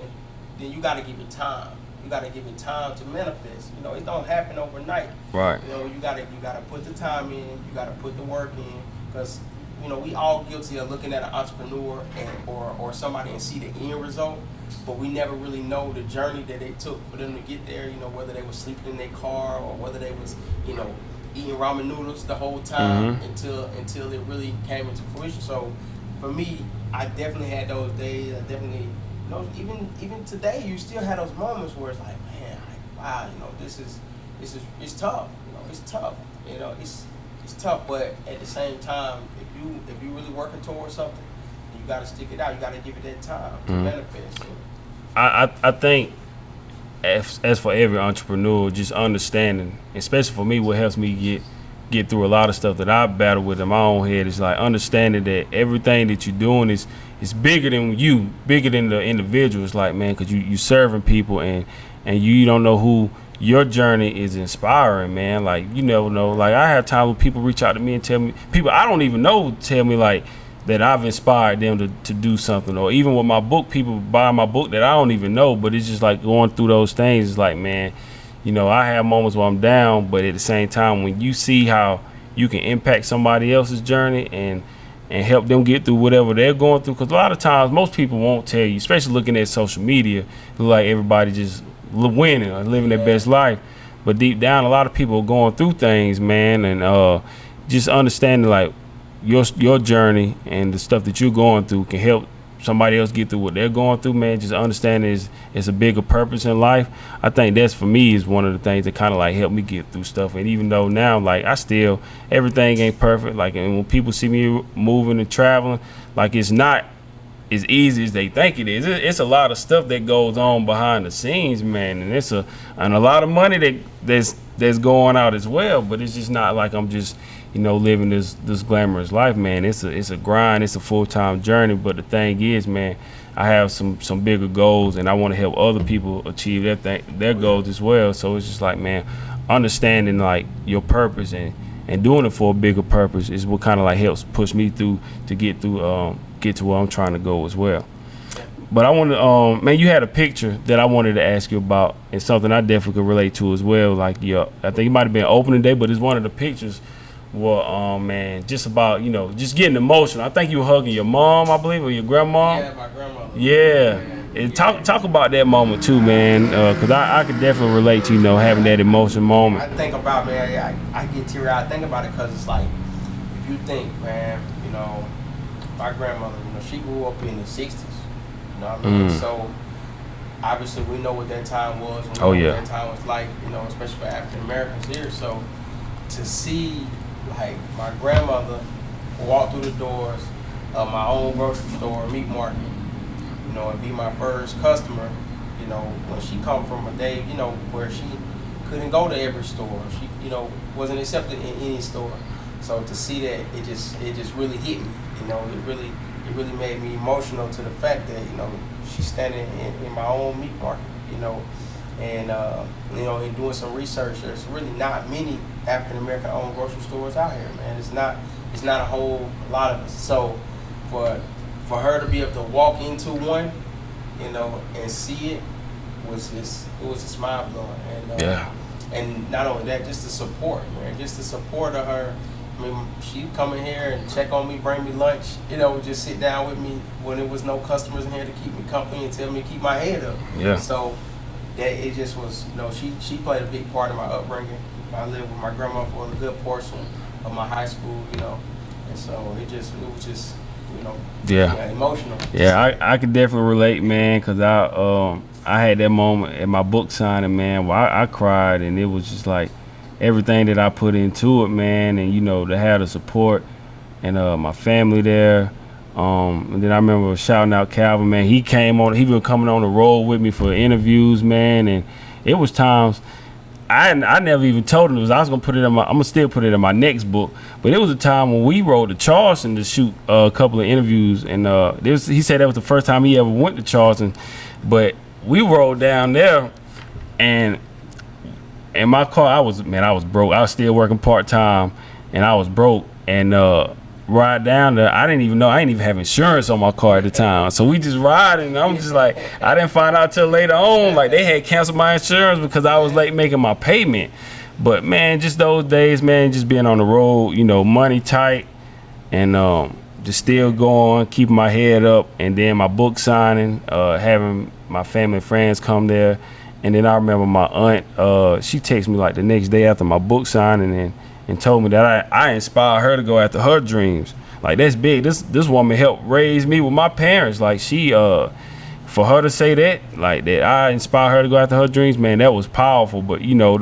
[SPEAKER 2] then you got to give it time. You got to give it time to manifest. It don't happen overnight.
[SPEAKER 1] Right.
[SPEAKER 2] You got to put the time in. You got to put the work in, because we all guilty of looking at an entrepreneur or somebody and see the end result, but we never really know the journey that they took for them to get there. Whether they were sleeping in their car or whether they was eating ramen noodles the whole time until it really came into fruition. So for me, I definitely had those days. I definitely, even today, you still have those moments where it's like, man, like, wow, it's tough. It's tough. It's tough. But at the same time, if you really working towards something, you got to stick it out. You got to give it that time to manifest.
[SPEAKER 1] I think as for every entrepreneur, just understanding, especially for me, what helps me get through a lot of stuff that I battle with in my own head is like understanding that everything that you're doing is bigger than you, bigger than the individual. It's like, man, because you serving people and you don't know who your journey is inspiring, man. Like, you never know. Like, I have times when people reach out to me and tell me, people I don't even know tell me like, that I've inspired them to do something. Or even with my book, people buy my book that I don't even know, but it's just like going through those things. It's like, man, you know, I have moments where I'm down, but at the same time, when you see how you can impact somebody else's journey and help them get through whatever they're going through, because a lot of times most people won't tell you, especially looking at social media, like everybody just winning or living their best life. But deep down, a lot of people are going through things, man, and just understanding like your journey and the stuff that you're going through can help somebody else get through what they're going through, man. Just understanding it's a bigger purpose in life. I think that's, for me, is one of the things that kind of like helped me get through stuff. And even though now, like, I still, everything ain't perfect. Like, and when people see me moving and traveling, like, it's not as easy as they think it is. It's a lot of stuff that goes on behind the scenes, man, and it's a lot of money that's going out as well. But it's just not like I'm just, you know, living this glamorous life, man. It's a grind. It's a full-time journey. But the thing is, man, I have some bigger goals, and I want to help other people achieve their goals as well. So it's just like, man, understanding like your purpose and doing it for a bigger purpose is what kind of like helps push me through to get to where I'm trying to go as well. But I want to, man, you had a picture that I wanted to ask you about, and something I definitely could relate to as well. Like, I think it might have been opening day, but it's one of the pictures. Well, man, just about, you know, just getting emotional. I think you were hugging your mom, I believe, or your grandma.
[SPEAKER 2] Yeah, my grandmother.
[SPEAKER 1] Yeah. And talk about that moment too, man, because I could definitely relate to, you know, having that emotional moment.
[SPEAKER 2] I think about, man, I get teary-eyed. I think about it because it's like, if you think, man, you know, my grandmother, you know, she grew up in the 60s. You know what I mean? So, obviously, we know what that time was. We know what that time was like, you know, especially for African Americans here. So, to see, like, my grandmother walk through the doors of my own grocery store, meat market, you know, and be my first customer, you know, when she come from a day, you know, where she couldn't go to every store. She, you know, wasn't accepted in any store. So to see that, it just really hit me. You know, it really made me emotional to the fact that, you know, she's standing in my own meat market, you know, and you know, in doing some research, there's really not many African American owned grocery stores out here, man. It's not a whole lot of us. So for her to be able to walk into one, you know, and see it was just mind blowing. And and not only that, just the support, man, just the support of her. I mean, she'd come in here and check on me, bring me lunch, you know, just sit down with me when there was no customers in here to keep me company and tell me to keep my head up. Yeah. So that it just was, you know, she played a big part of my upbringing. I lived with my grandma for a good portion of my high school, you know, and so it was just, you know, emotional.
[SPEAKER 1] Yeah, I could definitely relate, man, because I had that moment at my book signing, man, where I cried, and it was just like everything that I put into it, man, and, you know, to have the support and my family there. And then I remember shouting out Calvin, man. He been coming on the road with me for interviews, man, and it was times I never even told him I was gonna put it in I'm gonna still put it in my next book. But it was a time when we rode to Charleston to shoot a couple of interviews, and he said that was the first time he ever went to Charleston. But we rode down there, and in my car, I was broke. I was still working part-time, and I was broke. And ride down there, I didn't even have insurance on my car at the time. So we just riding, and I'm just like, I didn't find out till later on, like they had canceled my insurance because I was late making my payment. But man, just those days, man, just being on the road, you know, money tight, and just still going, keeping my head up. And then my book signing, having my family and friends come there. And then I remember my aunt, she texted me like the next day after my book signing and told me that I inspired her to go after her dreams. Like, that's big. This woman helped raise me with my parents. Like, she, for her to say that, like, that I inspired her to go after her dreams, man, that was powerful. But, you know,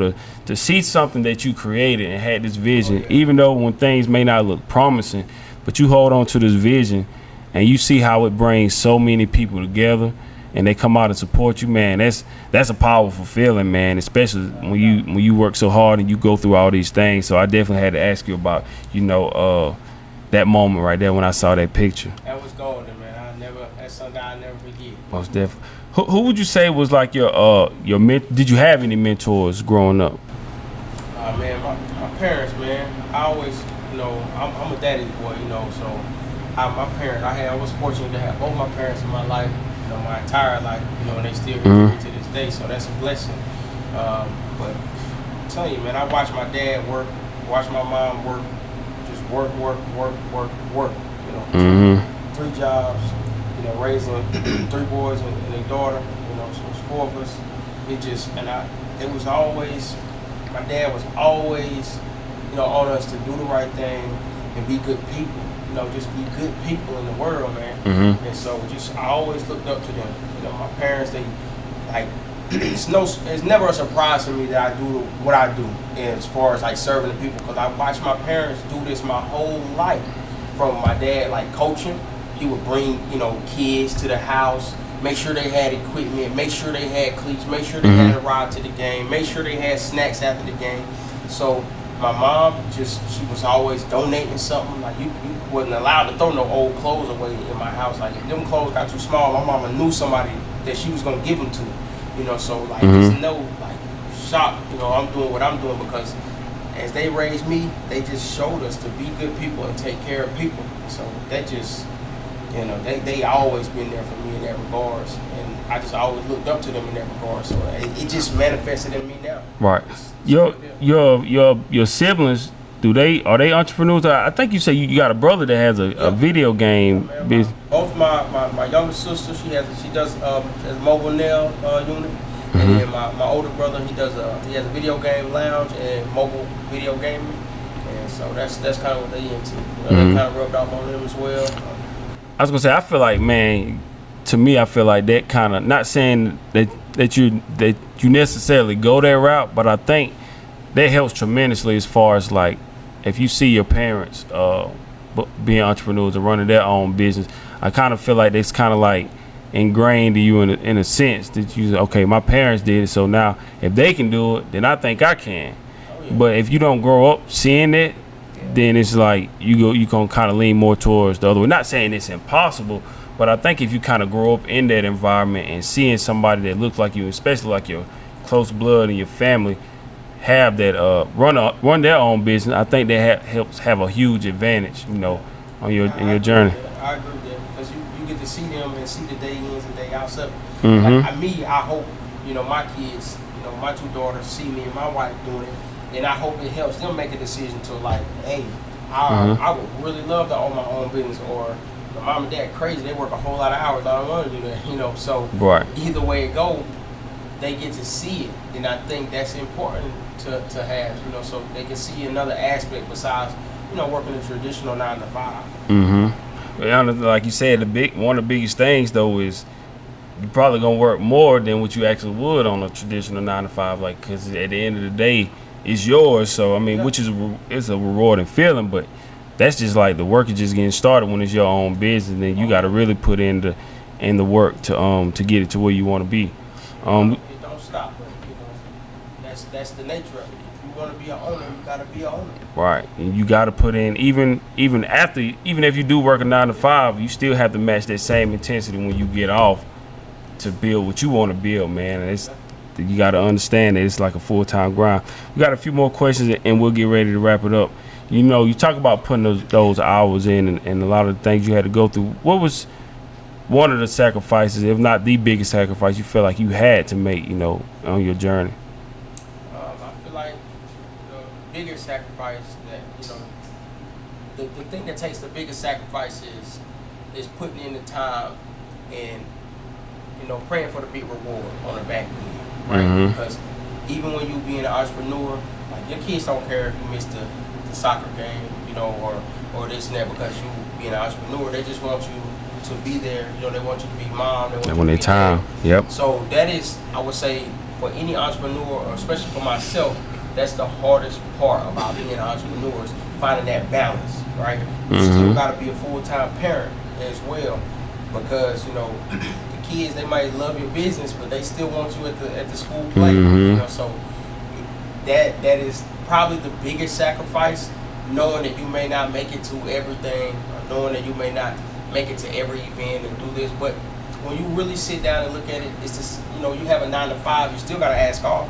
[SPEAKER 1] to see something that you created and had this vision, even though when things may not look promising, but you hold on to this vision and you see how it brings so many people together, and they come out and support you, man, that's a powerful feeling, man, especially when you work so hard and you go through all these things. So I definitely had to ask you about, you know, that moment right there when I saw that picture.
[SPEAKER 2] That was golden, man. That's something I'll never forget.
[SPEAKER 1] Most definitely. Who would you say was like your did you have any mentors growing up?
[SPEAKER 2] Man, my parents, man. I always, you know, I'm a daddy's boy, you know, so my parents, I was fortunate to have both my parents in my life, you know, my entire life, you know, and they still here to this day, so that's a blessing. But I'm telling you, man, I watched my dad work, watched my mom work, just work, you know, 3 jobs, you know, raising 3 boys and a daughter, you know, so it's 4 of us. It was always, my dad was always, you know, on us to do the right thing and be good people. You know, just be good people in the world, man. And so I always looked up to them. You know, my parents, they, like, it's never a surprise to me that I do what I do as far as, like, serving the people, because I watched my parents do this my whole life. From my dad, like, coaching, he would bring, you know, kids to the house, make sure they had equipment, make sure they had cleats, make sure they had a ride to the game, make sure they had snacks after the game. So my mom, she was always donating something. Like, you wasn't allowed to throw no old clothes away in my house. Like, if them clothes got too small, my mama knew somebody that she was gonna give them to. You know, so like there's no like shock. You know, I'm doing what I'm doing because as they raised me, they just showed us to be good people and take care of people. So that just, you know, they always been there for me in that regards, and I just always looked up to them in that regard. So it just manifested in me now.
[SPEAKER 1] Right. Your siblings, are they entrepreneurs? I think you say you got a brother that has a video game business.
[SPEAKER 2] Both my younger sister, she does a mobile nail unit, and then my older brother, he has a video game lounge and mobile video gaming, and so that's kind of what they into. You know, that kind of rubbed off on them as well.
[SPEAKER 1] I was gonna say, I feel like, man, to me, I feel like that kind of, not saying that you necessarily go that route, but I think that helps tremendously as far as, like, if you see your parents being entrepreneurs and running their own business, I kind of feel like it's kind of like ingrained to you in a sense that you, okay, my parents did it, so now if they can do it, then I think I can. But if you don't grow up seeing it, then it's like you gonna kind of lean more towards the other way. Not saying it's impossible, but I think if you kind of grow up in that environment and seeing somebody that looks like you, especially like your close blood and your family, have that run their own business, I think that helps have a huge advantage, you know, on in your journey.
[SPEAKER 2] I agree with that, because you get to see them and see the day ins and day outs of it. Like, I hope, you know, my kids, you know, my 2 daughters see me and my wife doing it. And I hope it helps them make a decision to, like, hey, I would really love to own my own business, or my mom and dad crazy, they work a whole lot of hours, I don't want to do that, you know. So either way it go, they get to see it, and I think that's important to have, you know, so they can see another aspect besides, you know, working a traditional 9 to 5.
[SPEAKER 1] Well, like you said, one of the biggest things though is you're probably gonna work more than what you actually would on a traditional 9 to 5, like, because at the end of the day, it's yours. So I mean, which is it's a rewarding feeling, but that's just like the work is just getting started when it's your own business. Then you got to really put in the work to get it to where you want to be.
[SPEAKER 2] It don't stop, but, you know, that's the nature of it. If you want to be an owner, you got to be an owner.
[SPEAKER 1] Right, and you got to put in even if you do work a 9 to 5, you still have to match that same intensity when you get off to build what you want to build, man. And you got to understand that it's like a full-time grind. We got a few more questions and we'll get ready to wrap it up. You know, you talk about putting those hours in and a lot of the things you had to go through. What was one of the sacrifices, if not the biggest sacrifice, you feel like you had to make, you know, on your journey?
[SPEAKER 2] I feel like the bigger sacrifice that, you know, the thing that takes the biggest sacrifice is putting in the time and, you know, praying for the big reward on the back end. Right, because even when you being an entrepreneur, like, your kids don't care if you missed the soccer game, you know, or this and that, because you being an entrepreneur, they just want you to be there. You know, they want you to be mom. They want you to be
[SPEAKER 1] time.
[SPEAKER 2] There.
[SPEAKER 1] Yep.
[SPEAKER 2] So that is, I would say, for any entrepreneur, or especially for myself, that's the hardest part about being an entrepreneur, is finding that balance. Right. You still got to be a full-time parent as well, because, you know, kids, they might love your business, but they still want you at the school play. You know, so that is probably the biggest sacrifice, knowing that you may not make it to everything, or knowing that you may not make it to every event and do this. But when you really sit down and look at it, it's just, you know, you have a 9 to 5, you still gotta ask off.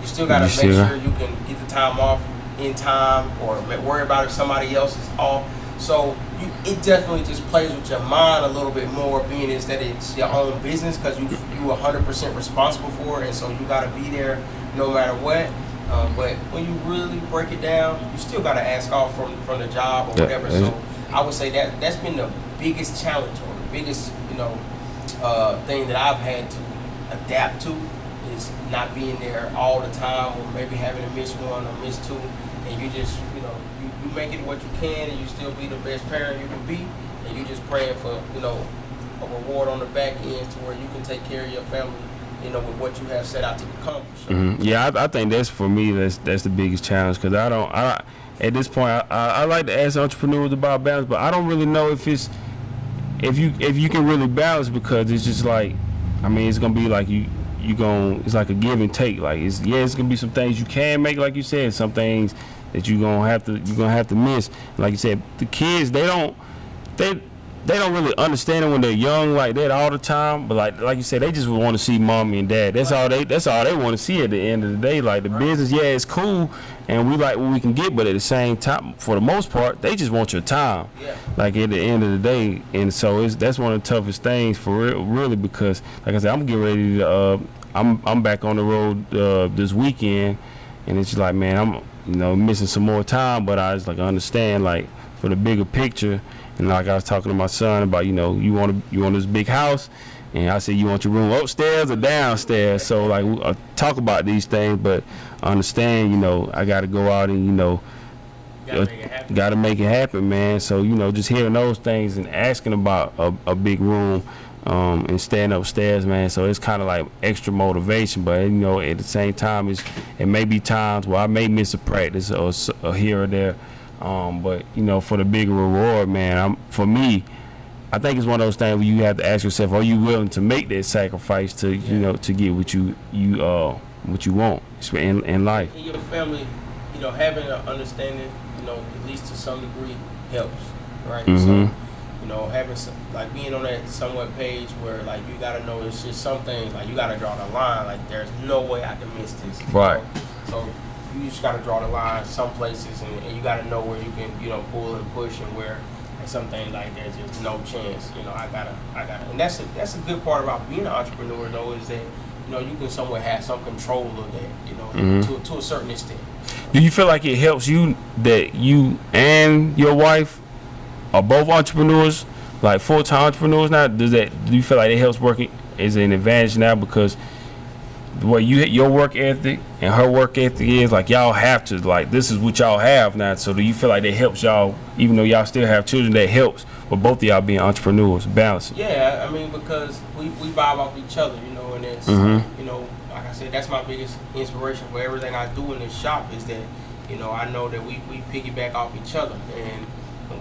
[SPEAKER 2] You still gotta make sure you can get the time off in time, or worry about if somebody else is off. So it definitely just plays with your mind a little bit more, being is that it's your own business, because you 100% responsible for it, and so you got to be there no matter what. But when you really break it down, you still got to ask off from the job or whatever. So I would say that's been the biggest challenge, or the biggest thing that I've had to adapt to, is not being there all the time, or maybe having to miss one or miss two, and you just you make it what you can, and you still be the best parent you can be, and you just praying for a reward on the back end to where you can take care of your family, with what you have set out to accomplish.
[SPEAKER 1] Mm-hmm. Yeah, I think that's, for me, that's the biggest challenge, because I at this point I like to ask entrepreneurs about balance, but I don't really know if you can really balance, because it's just like, I mean, it's gonna be like it's like a give and take. Like it's gonna be some things you can make, like you said, some things that you're gonna have to miss. Like you said, the kids, they don't really understand it when they're young like that all the time. But like you said, they just want to see mommy and dad. That's all they want to see at the end of the day. Like the business, yeah, it's cool, and we like what we can get, but at the same time, for the most part, they just want your time.
[SPEAKER 2] Yeah.
[SPEAKER 1] Like at the end of the day, and so that's one of the toughest things for real, really, because like I said, I'm getting ready to. I'm back on the road this weekend, and it's just like, man, I'm missing some more time, but I just like understand, like, for the bigger picture. And like I was talking to my son about, you want this big house, and I said, you want your room upstairs or downstairs? So like I talk about these things, but I understand, I got to go out and got to make it happen, man. So just hearing those things and asking about a big room and staying upstairs, man. So it's kind of like extra motivation, but at the same time, it may be times where I may miss a practice or here or there. But for the bigger reward, man, for me, I think it's one of those things where you have to ask yourself, are you willing to make that sacrifice to to get what you want in life?
[SPEAKER 2] In your family, having an understanding, at least to some degree, helps, right?
[SPEAKER 1] Mm-hmm.
[SPEAKER 2] So having like being on that somewhat page where like you gotta know, it's just some things like you gotta draw the line. Like there's no way I can miss this.
[SPEAKER 1] Right.
[SPEAKER 2] So you just gotta draw the line some places, and you gotta know where you can pull and push, and where some things like there's just no chance. I gotta, and that's a good part about being an entrepreneur though, is that you can somewhat have some control of that.
[SPEAKER 1] Mm-hmm.
[SPEAKER 2] to a certain extent.
[SPEAKER 1] Do you feel like it helps you that you and your wife are both entrepreneurs, like full-time entrepreneurs now? Do you feel like it helps working as an advantage now, because the way your work ethic and her work ethic is, like, y'all have to, like, this is what y'all have now? So do you feel like that helps y'all, even though y'all still have children, that helps with both of y'all being entrepreneurs, balancing?
[SPEAKER 2] Yeah, I mean, because we vibe off each other, and it's like I said, that's my biggest inspiration for everything I do in this shop, is that I know that we piggyback off each other, and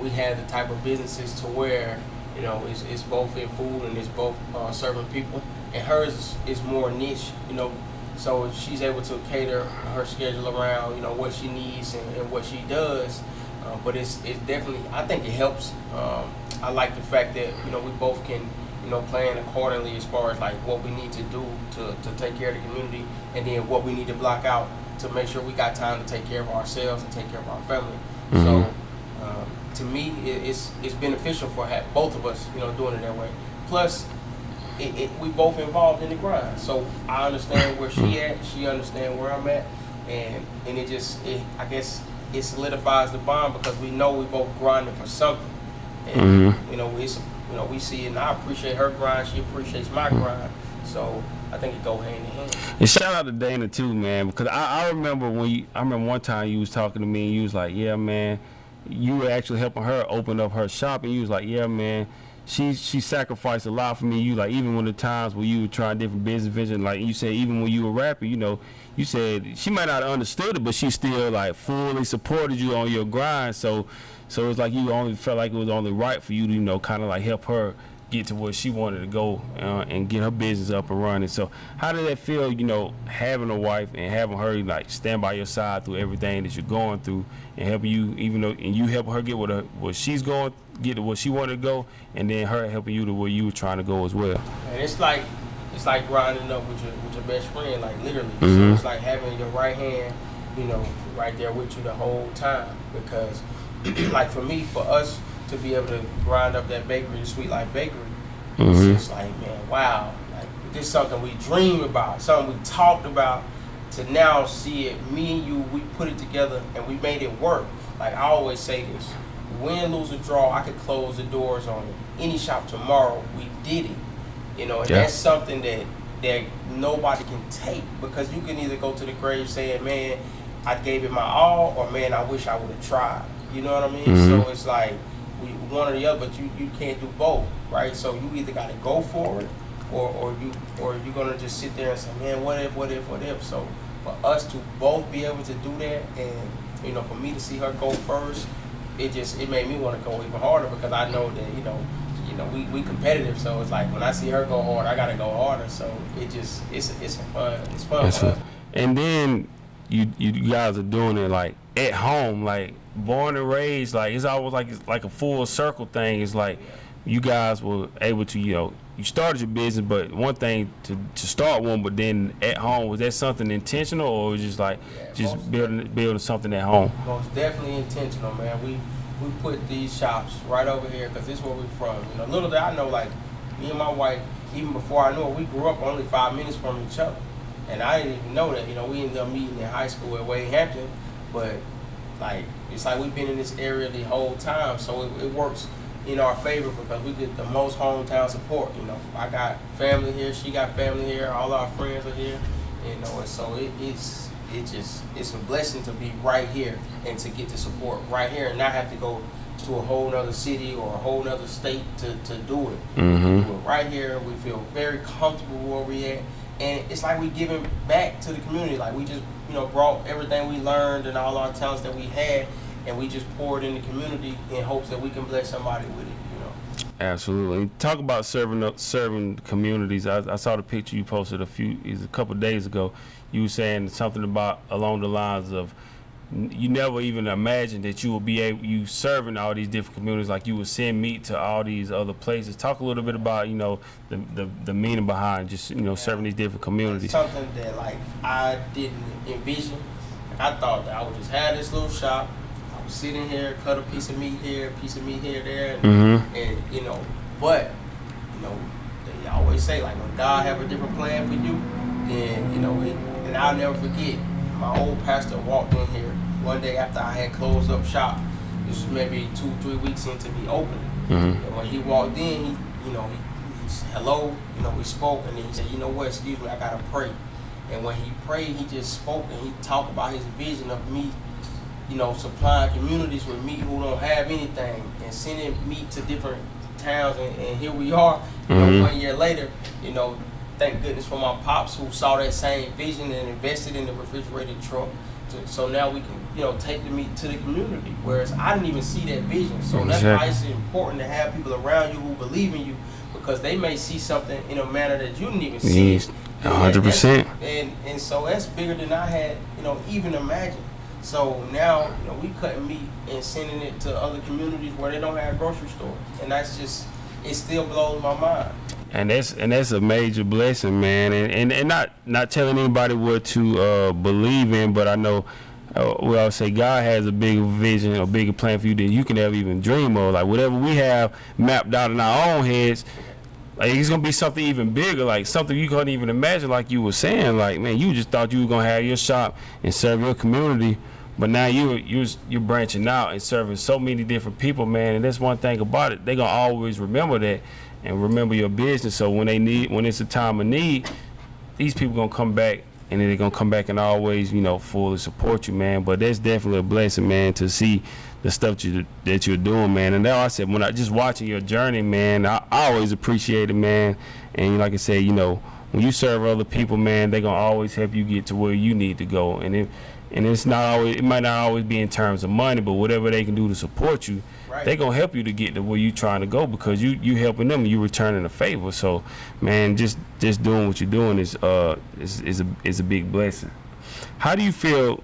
[SPEAKER 2] we have the type of businesses to where it's both in food and it's both serving people, and hers is more niche, so she's able to cater her schedule around what she needs and what she does, but it's definitely, I think it helps. I like the fact that we both can plan accordingly as far as like what we need to do to take care of the community, and then what we need to block out to make sure we got time to take care of ourselves and take care of our family.
[SPEAKER 1] Mm-hmm.
[SPEAKER 2] So to me, it's beneficial for both of us, doing it that way. Plus, we both involved in the grind, so I understand where she at, she understands where I'm at, and I guess it solidifies the bond, because we know we both grinding for something, and we see it, and I appreciate her grind, she appreciates my grind, so I think it go hand in hand.
[SPEAKER 1] And shout out to Dana too, man, because I remember one time you was talking to me and you was like, yeah, man, you were actually helping her open up her shop, and you was like, yeah, man, she sacrificed a lot for me. You like, even when the times where you were trying different business vision, like you said, even when you were rapping, you said she might not have understood it, but she still like fully supported you on your grind. So it's like you only felt like it was only right for you to kind of like help her get to where she wanted to go and get her business up and running. So how did that feel, having a wife and having her like stand by your side through everything that you're going through, and helping you, and you help her get what she's going, get to where she wanted to go, and then her helping you to where you were trying to go as well?
[SPEAKER 2] And it's like grinding up with your best friend, like literally.
[SPEAKER 1] Mm-hmm.
[SPEAKER 2] So it's like having your right hand, right there with you the whole time, because like for us, to be able to grind up that bakery, the Sweet Life Bakery,
[SPEAKER 1] Mm-hmm.
[SPEAKER 2] it's just like, man, wow, like this is something we dreamed about, something we talked about, to now see it, me and you, we put it together and we made it work. Like I always say this, win, lose, or draw, I could close the doors on any shop tomorrow. We did it, and that's something that nobody can take, because you can either go to the grave saying, man, I gave it my all, or man, I wish I would have tried. You know what I mean?
[SPEAKER 1] Mm-hmm.
[SPEAKER 2] So it's like one or the other, but you can't do both, right? So you either got to go for it, or you're gonna just sit there and say, man, what if? So for us to both be able to do that, and for me to see her go first, it made me want to go even harder, because I know that we competitive. So it's like when I see her go hard, I gotta go harder. So it's fun for us.
[SPEAKER 1] And then you guys are doing it like at home, like born and raised. Like it's always like a full circle thing. It's like you guys were able to you started your business, but one thing to start one, but then at home, was that something intentional, or was it just like building something at home?
[SPEAKER 2] Most definitely intentional, man. We put these shops right over here because this is where we're from. Little did I know, like me and my wife, even before I knew it, we grew up only 5 minutes from each other, and I didn't even know that. We ended up meeting in high school at Wade Hampton, but like it's like we've been in this area the whole time, so it works in our favor because we get the most hometown support. I got family here, she got family here, all our friends are here, and so it's a blessing to be right here and to get the support right here and not have to go to a whole nother city or a whole nother state to do it.
[SPEAKER 1] Mm-hmm.
[SPEAKER 2] We do it right here. We feel very comfortable where we at, and it's like we giving back to the community. Like we just brought everything we learned and all our talents that we had, and we just poured in the community in hopes that we can bless somebody with it.
[SPEAKER 1] Absolutely. Talk about serving communities. I saw the picture you posted a couple of days ago. You were saying something about along the lines of you never even imagined that you would be you serving all these different communities, like you would send meat to all these other places. Talk a little bit about the meaning behind just serving these different communities.
[SPEAKER 2] It's something that like I didn't envision. I thought that I would just have this little shop. Sit in here, cut a piece of meat here, there, and but they always say like when God have a different plan for you, then and I'll never forget, my old pastor walked in here one day after I had closed up shop. This was maybe 2-3 weeks into me opening, and when he walked in, he hello, we spoke, and then he said, what, excuse me, I gotta pray. And when he prayed, he just spoke and he talked about his vision of me supplying communities with meat who don't have anything and sending meat to different towns, and here we are, 1 year later, thank goodness for my pops who saw that same vision and invested in the refrigerated truck. So now we can, take the meat to the community, whereas I didn't even see that vision. So that's why it's important to have people around you who believe in you, because they may see something in a manner that you didn't even see.
[SPEAKER 1] 100%.
[SPEAKER 2] And so that's bigger than I had, even imagined. So now, we cutting meat and sending it to other communities where they don't have grocery stores, and that's just, it still blows my mind.
[SPEAKER 1] And that's a major blessing, man. And not telling anybody what to believe in, but I know we always say God has a bigger vision, a bigger plan for you than you can ever even dream of. Like whatever we have mapped out in our own heads, like it's gonna be something even bigger, like something you couldn't even imagine. Like you were saying, like man, you just thought you were gonna have your shop and serve your community. But now you're branching out and serving so many different people, man. And that's one thing about it. They're gonna always remember that and remember your business. So when it's a time of need, these people gonna come back, and then they're gonna come back and always, fully support you, man. But that's definitely a blessing, man, to see the stuff that you're doing, man. And now I said, when I just watching your journey, man, I always appreciate it, man. And like I said, when you serve other people, man, they're gonna always help you get to where you need to go. And it's not always, it might not always be in terms of money, but whatever they can do to support you, they're gonna help you to get to where you trying to go, because you helping them and you returning a favor. So man, just doing what you're doing is a big blessing. How do you feel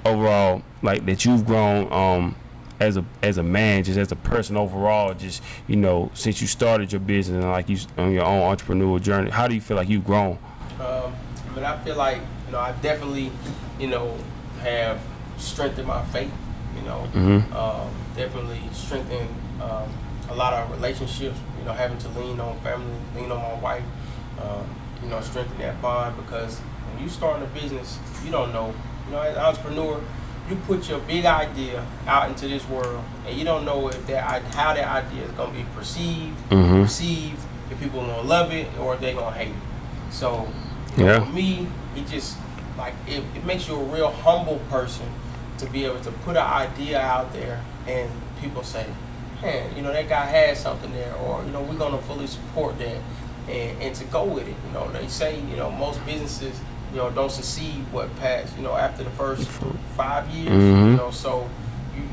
[SPEAKER 1] overall, like that you've grown as a man, just as a person overall, just since you started your business and like you on your own entrepreneurial journey? How do you feel like you've grown?
[SPEAKER 2] I feel like I definitely have strengthened my faith. You know, definitely strengthen a lot of relationships. You know, having to lean on family, lean on my wife. You know, strengthen that bond, because when you start a business, you don't know. You know, as an entrepreneur, you put your big idea out into this world, and you don't know if how that idea is gonna be received, if people are gonna love it or if they're gonna hate it. So, you know, for me, it just like it makes you a real humble person to be able to put an idea out there, and people say, man, you know, that guy has something there, or, you know, we're gonna fully support that, and to go with it. You know, they say, you know, most businesses, you know, don't succeed past, you know, after the first 5 years. You know, so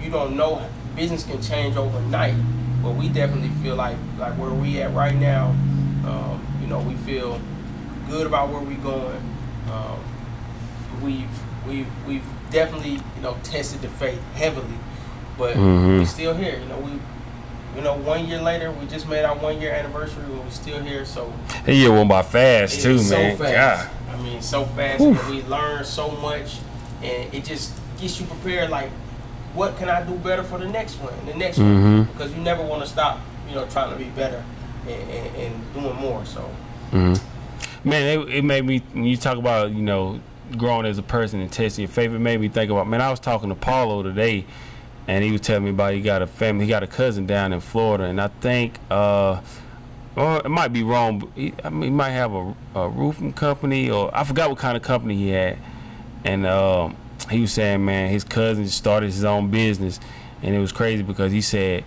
[SPEAKER 2] you don't know, business can change overnight, but we definitely feel like where we at right now, you know, we feel good about where we're going. We've definitely, you know, tested the faith heavily, but we're still here. You know, 1 year later, we just made our 1 year anniversary, and we're still here. So
[SPEAKER 1] that year went by fast too, man.
[SPEAKER 2] So fast. I mean, so fast. And we learned so much, and it just gets you prepared. Like, what can I do better for the next one? Because you never want to stop. You know, trying to be better and doing more. So,
[SPEAKER 1] man, it made me, when you talk about, you know, growing as a person and testing your faith, it made me think about, man, I was talking to Paulo today, and he was telling me about he got a cousin down in Florida, and I think, or it might be wrong, but he might have a roofing company, or I forgot what kind of company he had, and he was saying, man, his cousin started his own business, and it was crazy because he said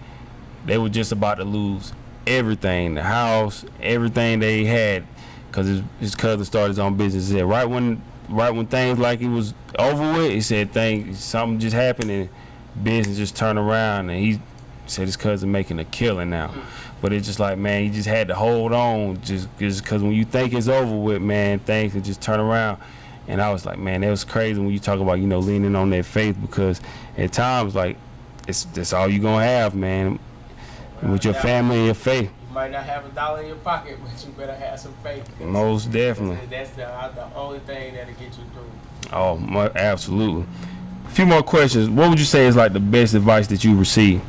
[SPEAKER 1] they were just about to lose everything, the house, everything they had, because his cousin started his own business. He said right when things like it was over with, he said something just happened and business just turned around, and he said his cousin making a killing now. But it's just like, man, he just had to hold on, just because when you think it's over with, man, things can just turn around. And I was like, man, that was crazy when you talk about, you know, leaning on that faith, because at times, like, that's all you gonna have, man, with your family and your faith.
[SPEAKER 2] You might not have $1 in your pocket, but you better have some faith.
[SPEAKER 1] Most definitely.
[SPEAKER 2] That's the only thing that'll get you through.
[SPEAKER 1] Oh, absolutely. A few more questions. What would you say is like the best advice that you received?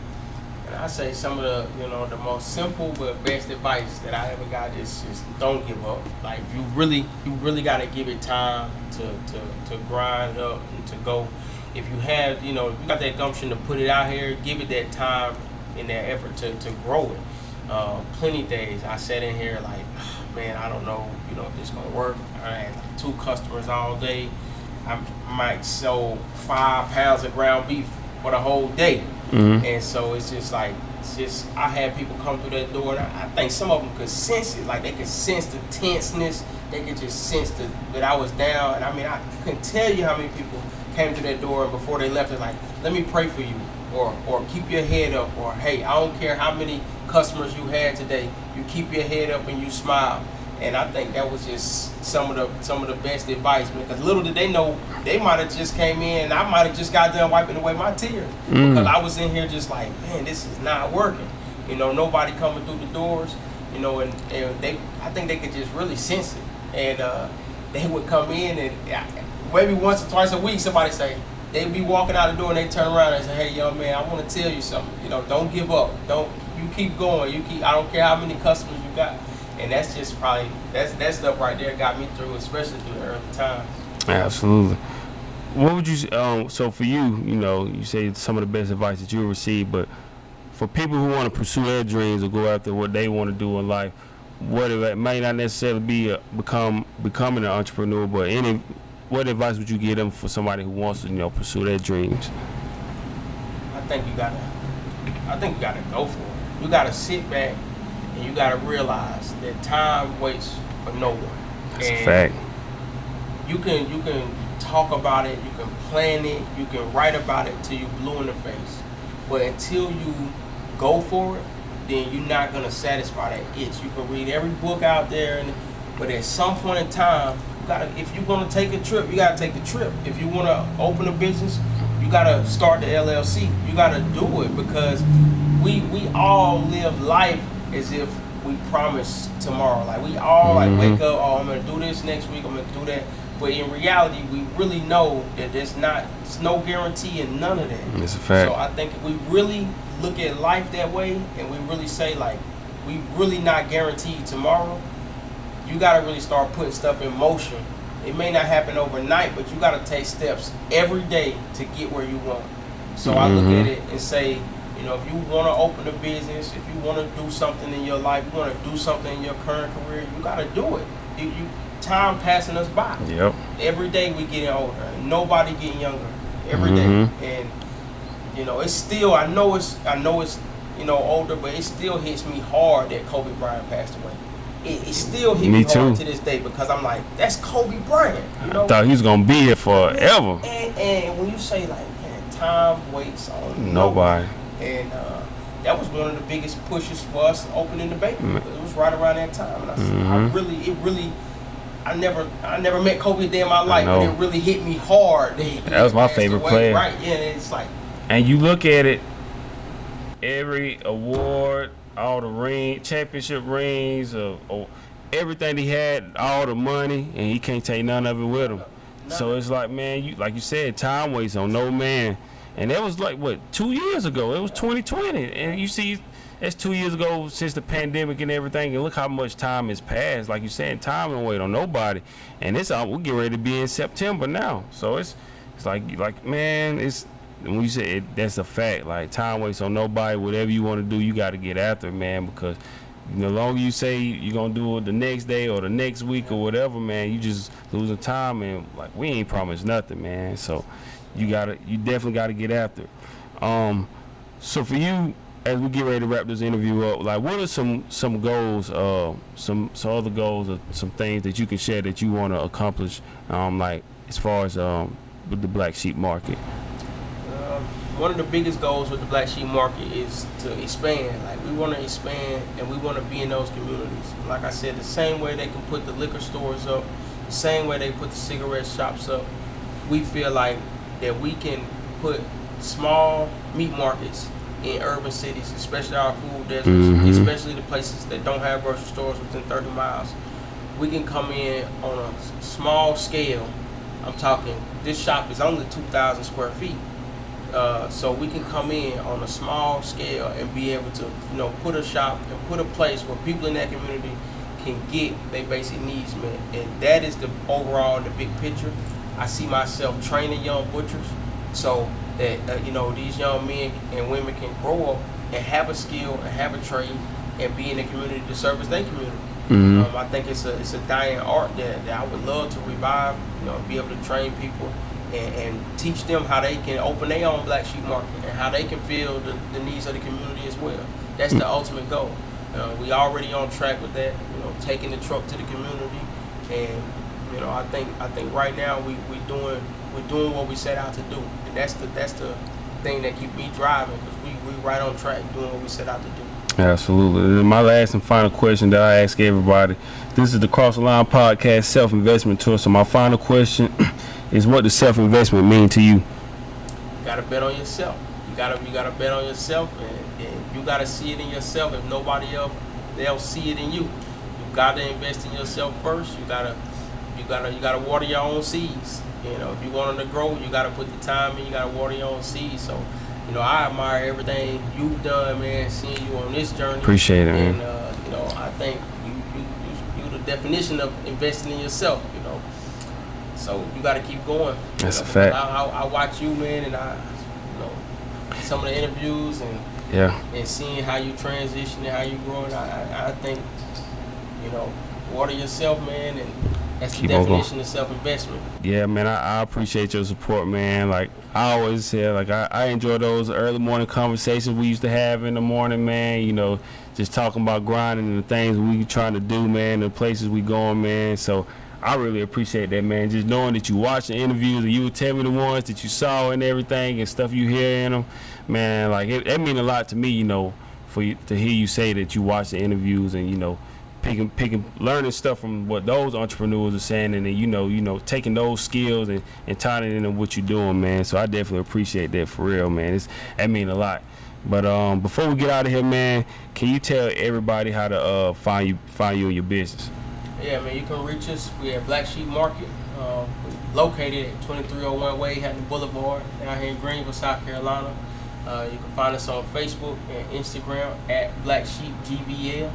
[SPEAKER 2] And I say some of the, you know, the most simple but best advice that I ever got is just don't give up. Like, you really got to give it time to grind up and to go. If you have, you know, if you got that gumption to put it out here, give it that time and that effort to grow it. Plenty days I sat in here like, man, I don't know, you know, if this gonna work. I had like 2 customers all day. I might sell 5 pounds of ground beef for the whole day. And so it's just like, I had people come through that door, and I think some of them could sense it. Like, they could sense the tenseness. They could just sense that I was down. And I mean, I couldn't tell you how many people came through that door, and before they left, they're like, let me pray for you, or keep your head up, or hey, I don't care how many customers you had today, you keep your head up and you smile. And I think that was just some of the best advice, because little did they know, they might have just came in and I might have just got done wiping away my tears, because I was in here just like, man, this is not working. You know, nobody coming through the doors, you know, and I think they could just really sense it. And they would come in, and maybe once or twice a week somebody say, they'd be walking out the door and they turn around and say, hey, young man, I want to tell you something. You know, don't give up. You keep going. I don't care how many customers you got. And that's just probably, that stuff right there got me through, especially through the early times.
[SPEAKER 1] Absolutely. What would you, so for you, you know, you say some of the best advice that you received, but for people who want to pursue their dreams or go after what they want to do in life, what it may not necessarily be becoming an entrepreneur, but what advice would you give them for somebody who wants to, you know, pursue their dreams?
[SPEAKER 2] I think you gotta go for it. You gotta sit back and you gotta realize that time waits for no one.
[SPEAKER 1] That's a fact.
[SPEAKER 2] You can talk about it, you can plan it, you can write about it till you blue in the face. But until you go for it, then you're not gonna satisfy that itch. You can read every book out there, but at some point in time, if you're gonna take a trip, you gotta take the trip. If you wanna open a business, you gotta start the LLC. You gotta do it, because we all live life as if we promise tomorrow. Like we all like wake up, oh, I'm gonna do this next week, I'm gonna do that. But in reality, we really know that there's no guarantee in none of that.
[SPEAKER 1] It's a fact.
[SPEAKER 2] So I think if we really look at life that way, and we really say like, we really not guaranteed tomorrow, you gotta really start putting stuff in motion. It may not happen overnight, but you gotta take steps every day to get where you want. So I look at it and say, you know, if you want to open a business, if you want to do something in your life, you want to do something in your current career, you got to do it. Time passing us by.
[SPEAKER 1] Yep.
[SPEAKER 2] Every day we getting older. Nobody getting younger. Every day. And you know, it's still. I know it's. You know, older, but it still hits me hard that Kobe Bryant passed away. It still hit me hard to this day because I'm like, that's Kobe Bryant. You know?
[SPEAKER 1] I thought he was gonna be here forever.
[SPEAKER 2] And when you say like, man, time waits on
[SPEAKER 1] nobody.
[SPEAKER 2] And that was one of the biggest pushes for us opening the bakery. It was right around that time. And I never met Kobe a day in my life, but it really hit me hard.
[SPEAKER 1] That was my favorite player.
[SPEAKER 2] Right, yeah, it's like.
[SPEAKER 1] And you look at it, every award, all the championship rings, everything he had, all the money, and he can't take none of it with him. So it's like, man, like you said, time waits on no man. And that was like, what, 2 years ago? It was 2020. And you see, that's 2 years ago since the pandemic and everything. And look how much time has passed. Like you said, time don't wait on nobody. And we're getting ready to be in September now. So it's like man, when you say it, that's a fact. Like, time waits on nobody. Whatever you want to do, you got to get after it, man. Because the longer you say you're going to do it the next day or the next week or whatever, man, you just losing time. And, like, we ain't promised nothing, man. So you definitely got to get after it. So for you, as we get ready to wrap this interview up, like, what are some goals, some other goals or some things that you can share that you want to accomplish, like, as far as with the Black Sheep Market?
[SPEAKER 2] One of the biggest goals with the Black Sheep Market is to expand. Like, we want to expand and we want to be in those communities. Like I said, the same way they can put the liquor stores up, the same way they put the cigarette shops up, we feel like that we can put small meat markets in urban cities, especially our food deserts, especially the places that don't have grocery stores within 30 miles. We can come in on a small scale. I'm talking, this shop is only 2,000 square feet. So we can come in on a small scale and be able to, put a shop and put a place where people in that community can get their basic needs met. And that is the overall, the big picture. I see myself training young butchers so that, these young men and women can grow up and have a skill and have a trade and be in the community to service their community. I think it's a dying art that I would love to revive, be able to train people and teach them how they can open their own Black Sheep Market and how they can fill the needs of the community as well. That's the ultimate goal. We already on track with that, taking the truck to the community, and I think right now we're doing what we set out to do, and that's the thing that keep me driving, because we right on track doing what we set out to do.
[SPEAKER 1] Absolutely. My last and final question that I ask everybody: this is the Cross the Line Podcast Self-Investment Tour. So my final question is, what does self-investment mean to you?
[SPEAKER 2] You gotta bet on yourself. You gotta bet on yourself, and you gotta see it in yourself. If nobody else, they'll see it in you. You gotta invest in yourself first. You gotta water your own seeds. If you want them to grow, you gotta put the time in. You gotta water your own seeds. So, I admire everything you've done, man. Seeing you on this journey.
[SPEAKER 1] Appreciate it, man.
[SPEAKER 2] And I think you the definition of investing in yourself. So you got to keep going.
[SPEAKER 1] That's a fact.
[SPEAKER 2] I watch you, man, and some of the interviews and seeing how you transition and how you growing. I think water yourself, man, and that's the definition of self-investment.
[SPEAKER 1] Yeah, man, I appreciate your support, man. Like I always say, like I enjoy those early morning conversations we used to have in the morning, man. Just talking about grinding and the things we trying to do, man, the places we going, man. So I really appreciate that, man. Just knowing that you watch the interviews and you would tell me the ones that you saw and everything and stuff you hear in them, man. Like it mean a lot to me, for you to hear you say that you watch the interviews and picking, learning stuff from what those entrepreneurs are saying, and then taking those skills and tying it into what you're doing, man. So I definitely appreciate that for real, man. That mean a lot. But before we get out of here, man, can you tell everybody how to find you in your business?
[SPEAKER 2] Yeah, man, you can reach us. We at Black Sheep Market, located at 2301 Wade Hampton Boulevard, down here in Greenville, South Carolina. You can find us on Facebook and Instagram at Black Sheep GBL,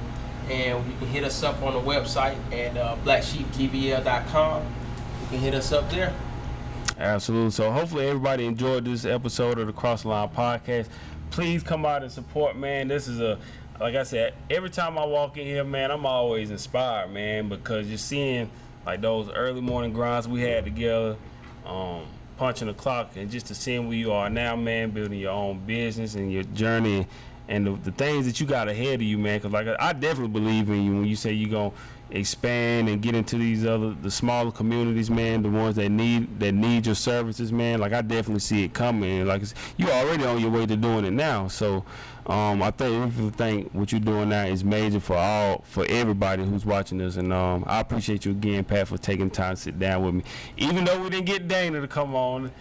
[SPEAKER 2] and you can hit us up on the website at blacksheepgbl.com. You can hit us up there.
[SPEAKER 1] Absolutely. So hopefully everybody enjoyed this episode of the Cross the Line podcast. Please come out and support, man. This is like I said, every time I walk in here, man, I'm always inspired, man, because you're seeing like those early morning grinds we had together, punching the clock, and just to see where you are now, man, building your own business and your journey and the things that you got ahead of you, man. Because like I definitely believe in you when you say you're gonna expand and get into the smaller communities, man, the ones that need your services, man. Like I definitely see it coming. Like you're already on your way to doing it now. So I think what you're doing now is major for everybody who's watching this. And I appreciate you again, Pat, for taking time to sit down with me. Even though we didn't get Dana to come on,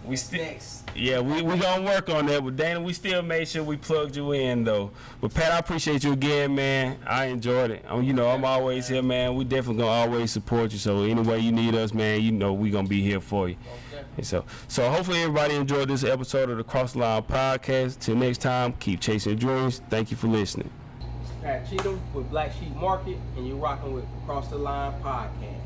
[SPEAKER 1] we still we gonna work on that. But Dana, we still made sure we plugged you in though. But Pat, I appreciate you again, man. I enjoyed it. I'm always here, man. We definitely gonna always support you. So any way you need us, man, we gonna be here for you. And so hopefully everybody enjoyed this episode of the Cross the Line podcast. Till next time, keep chasing your dreams. Thank you for listening.
[SPEAKER 2] It's Pat Cheatham with Black Sheep Market, and you're rocking with Cross the Line podcast.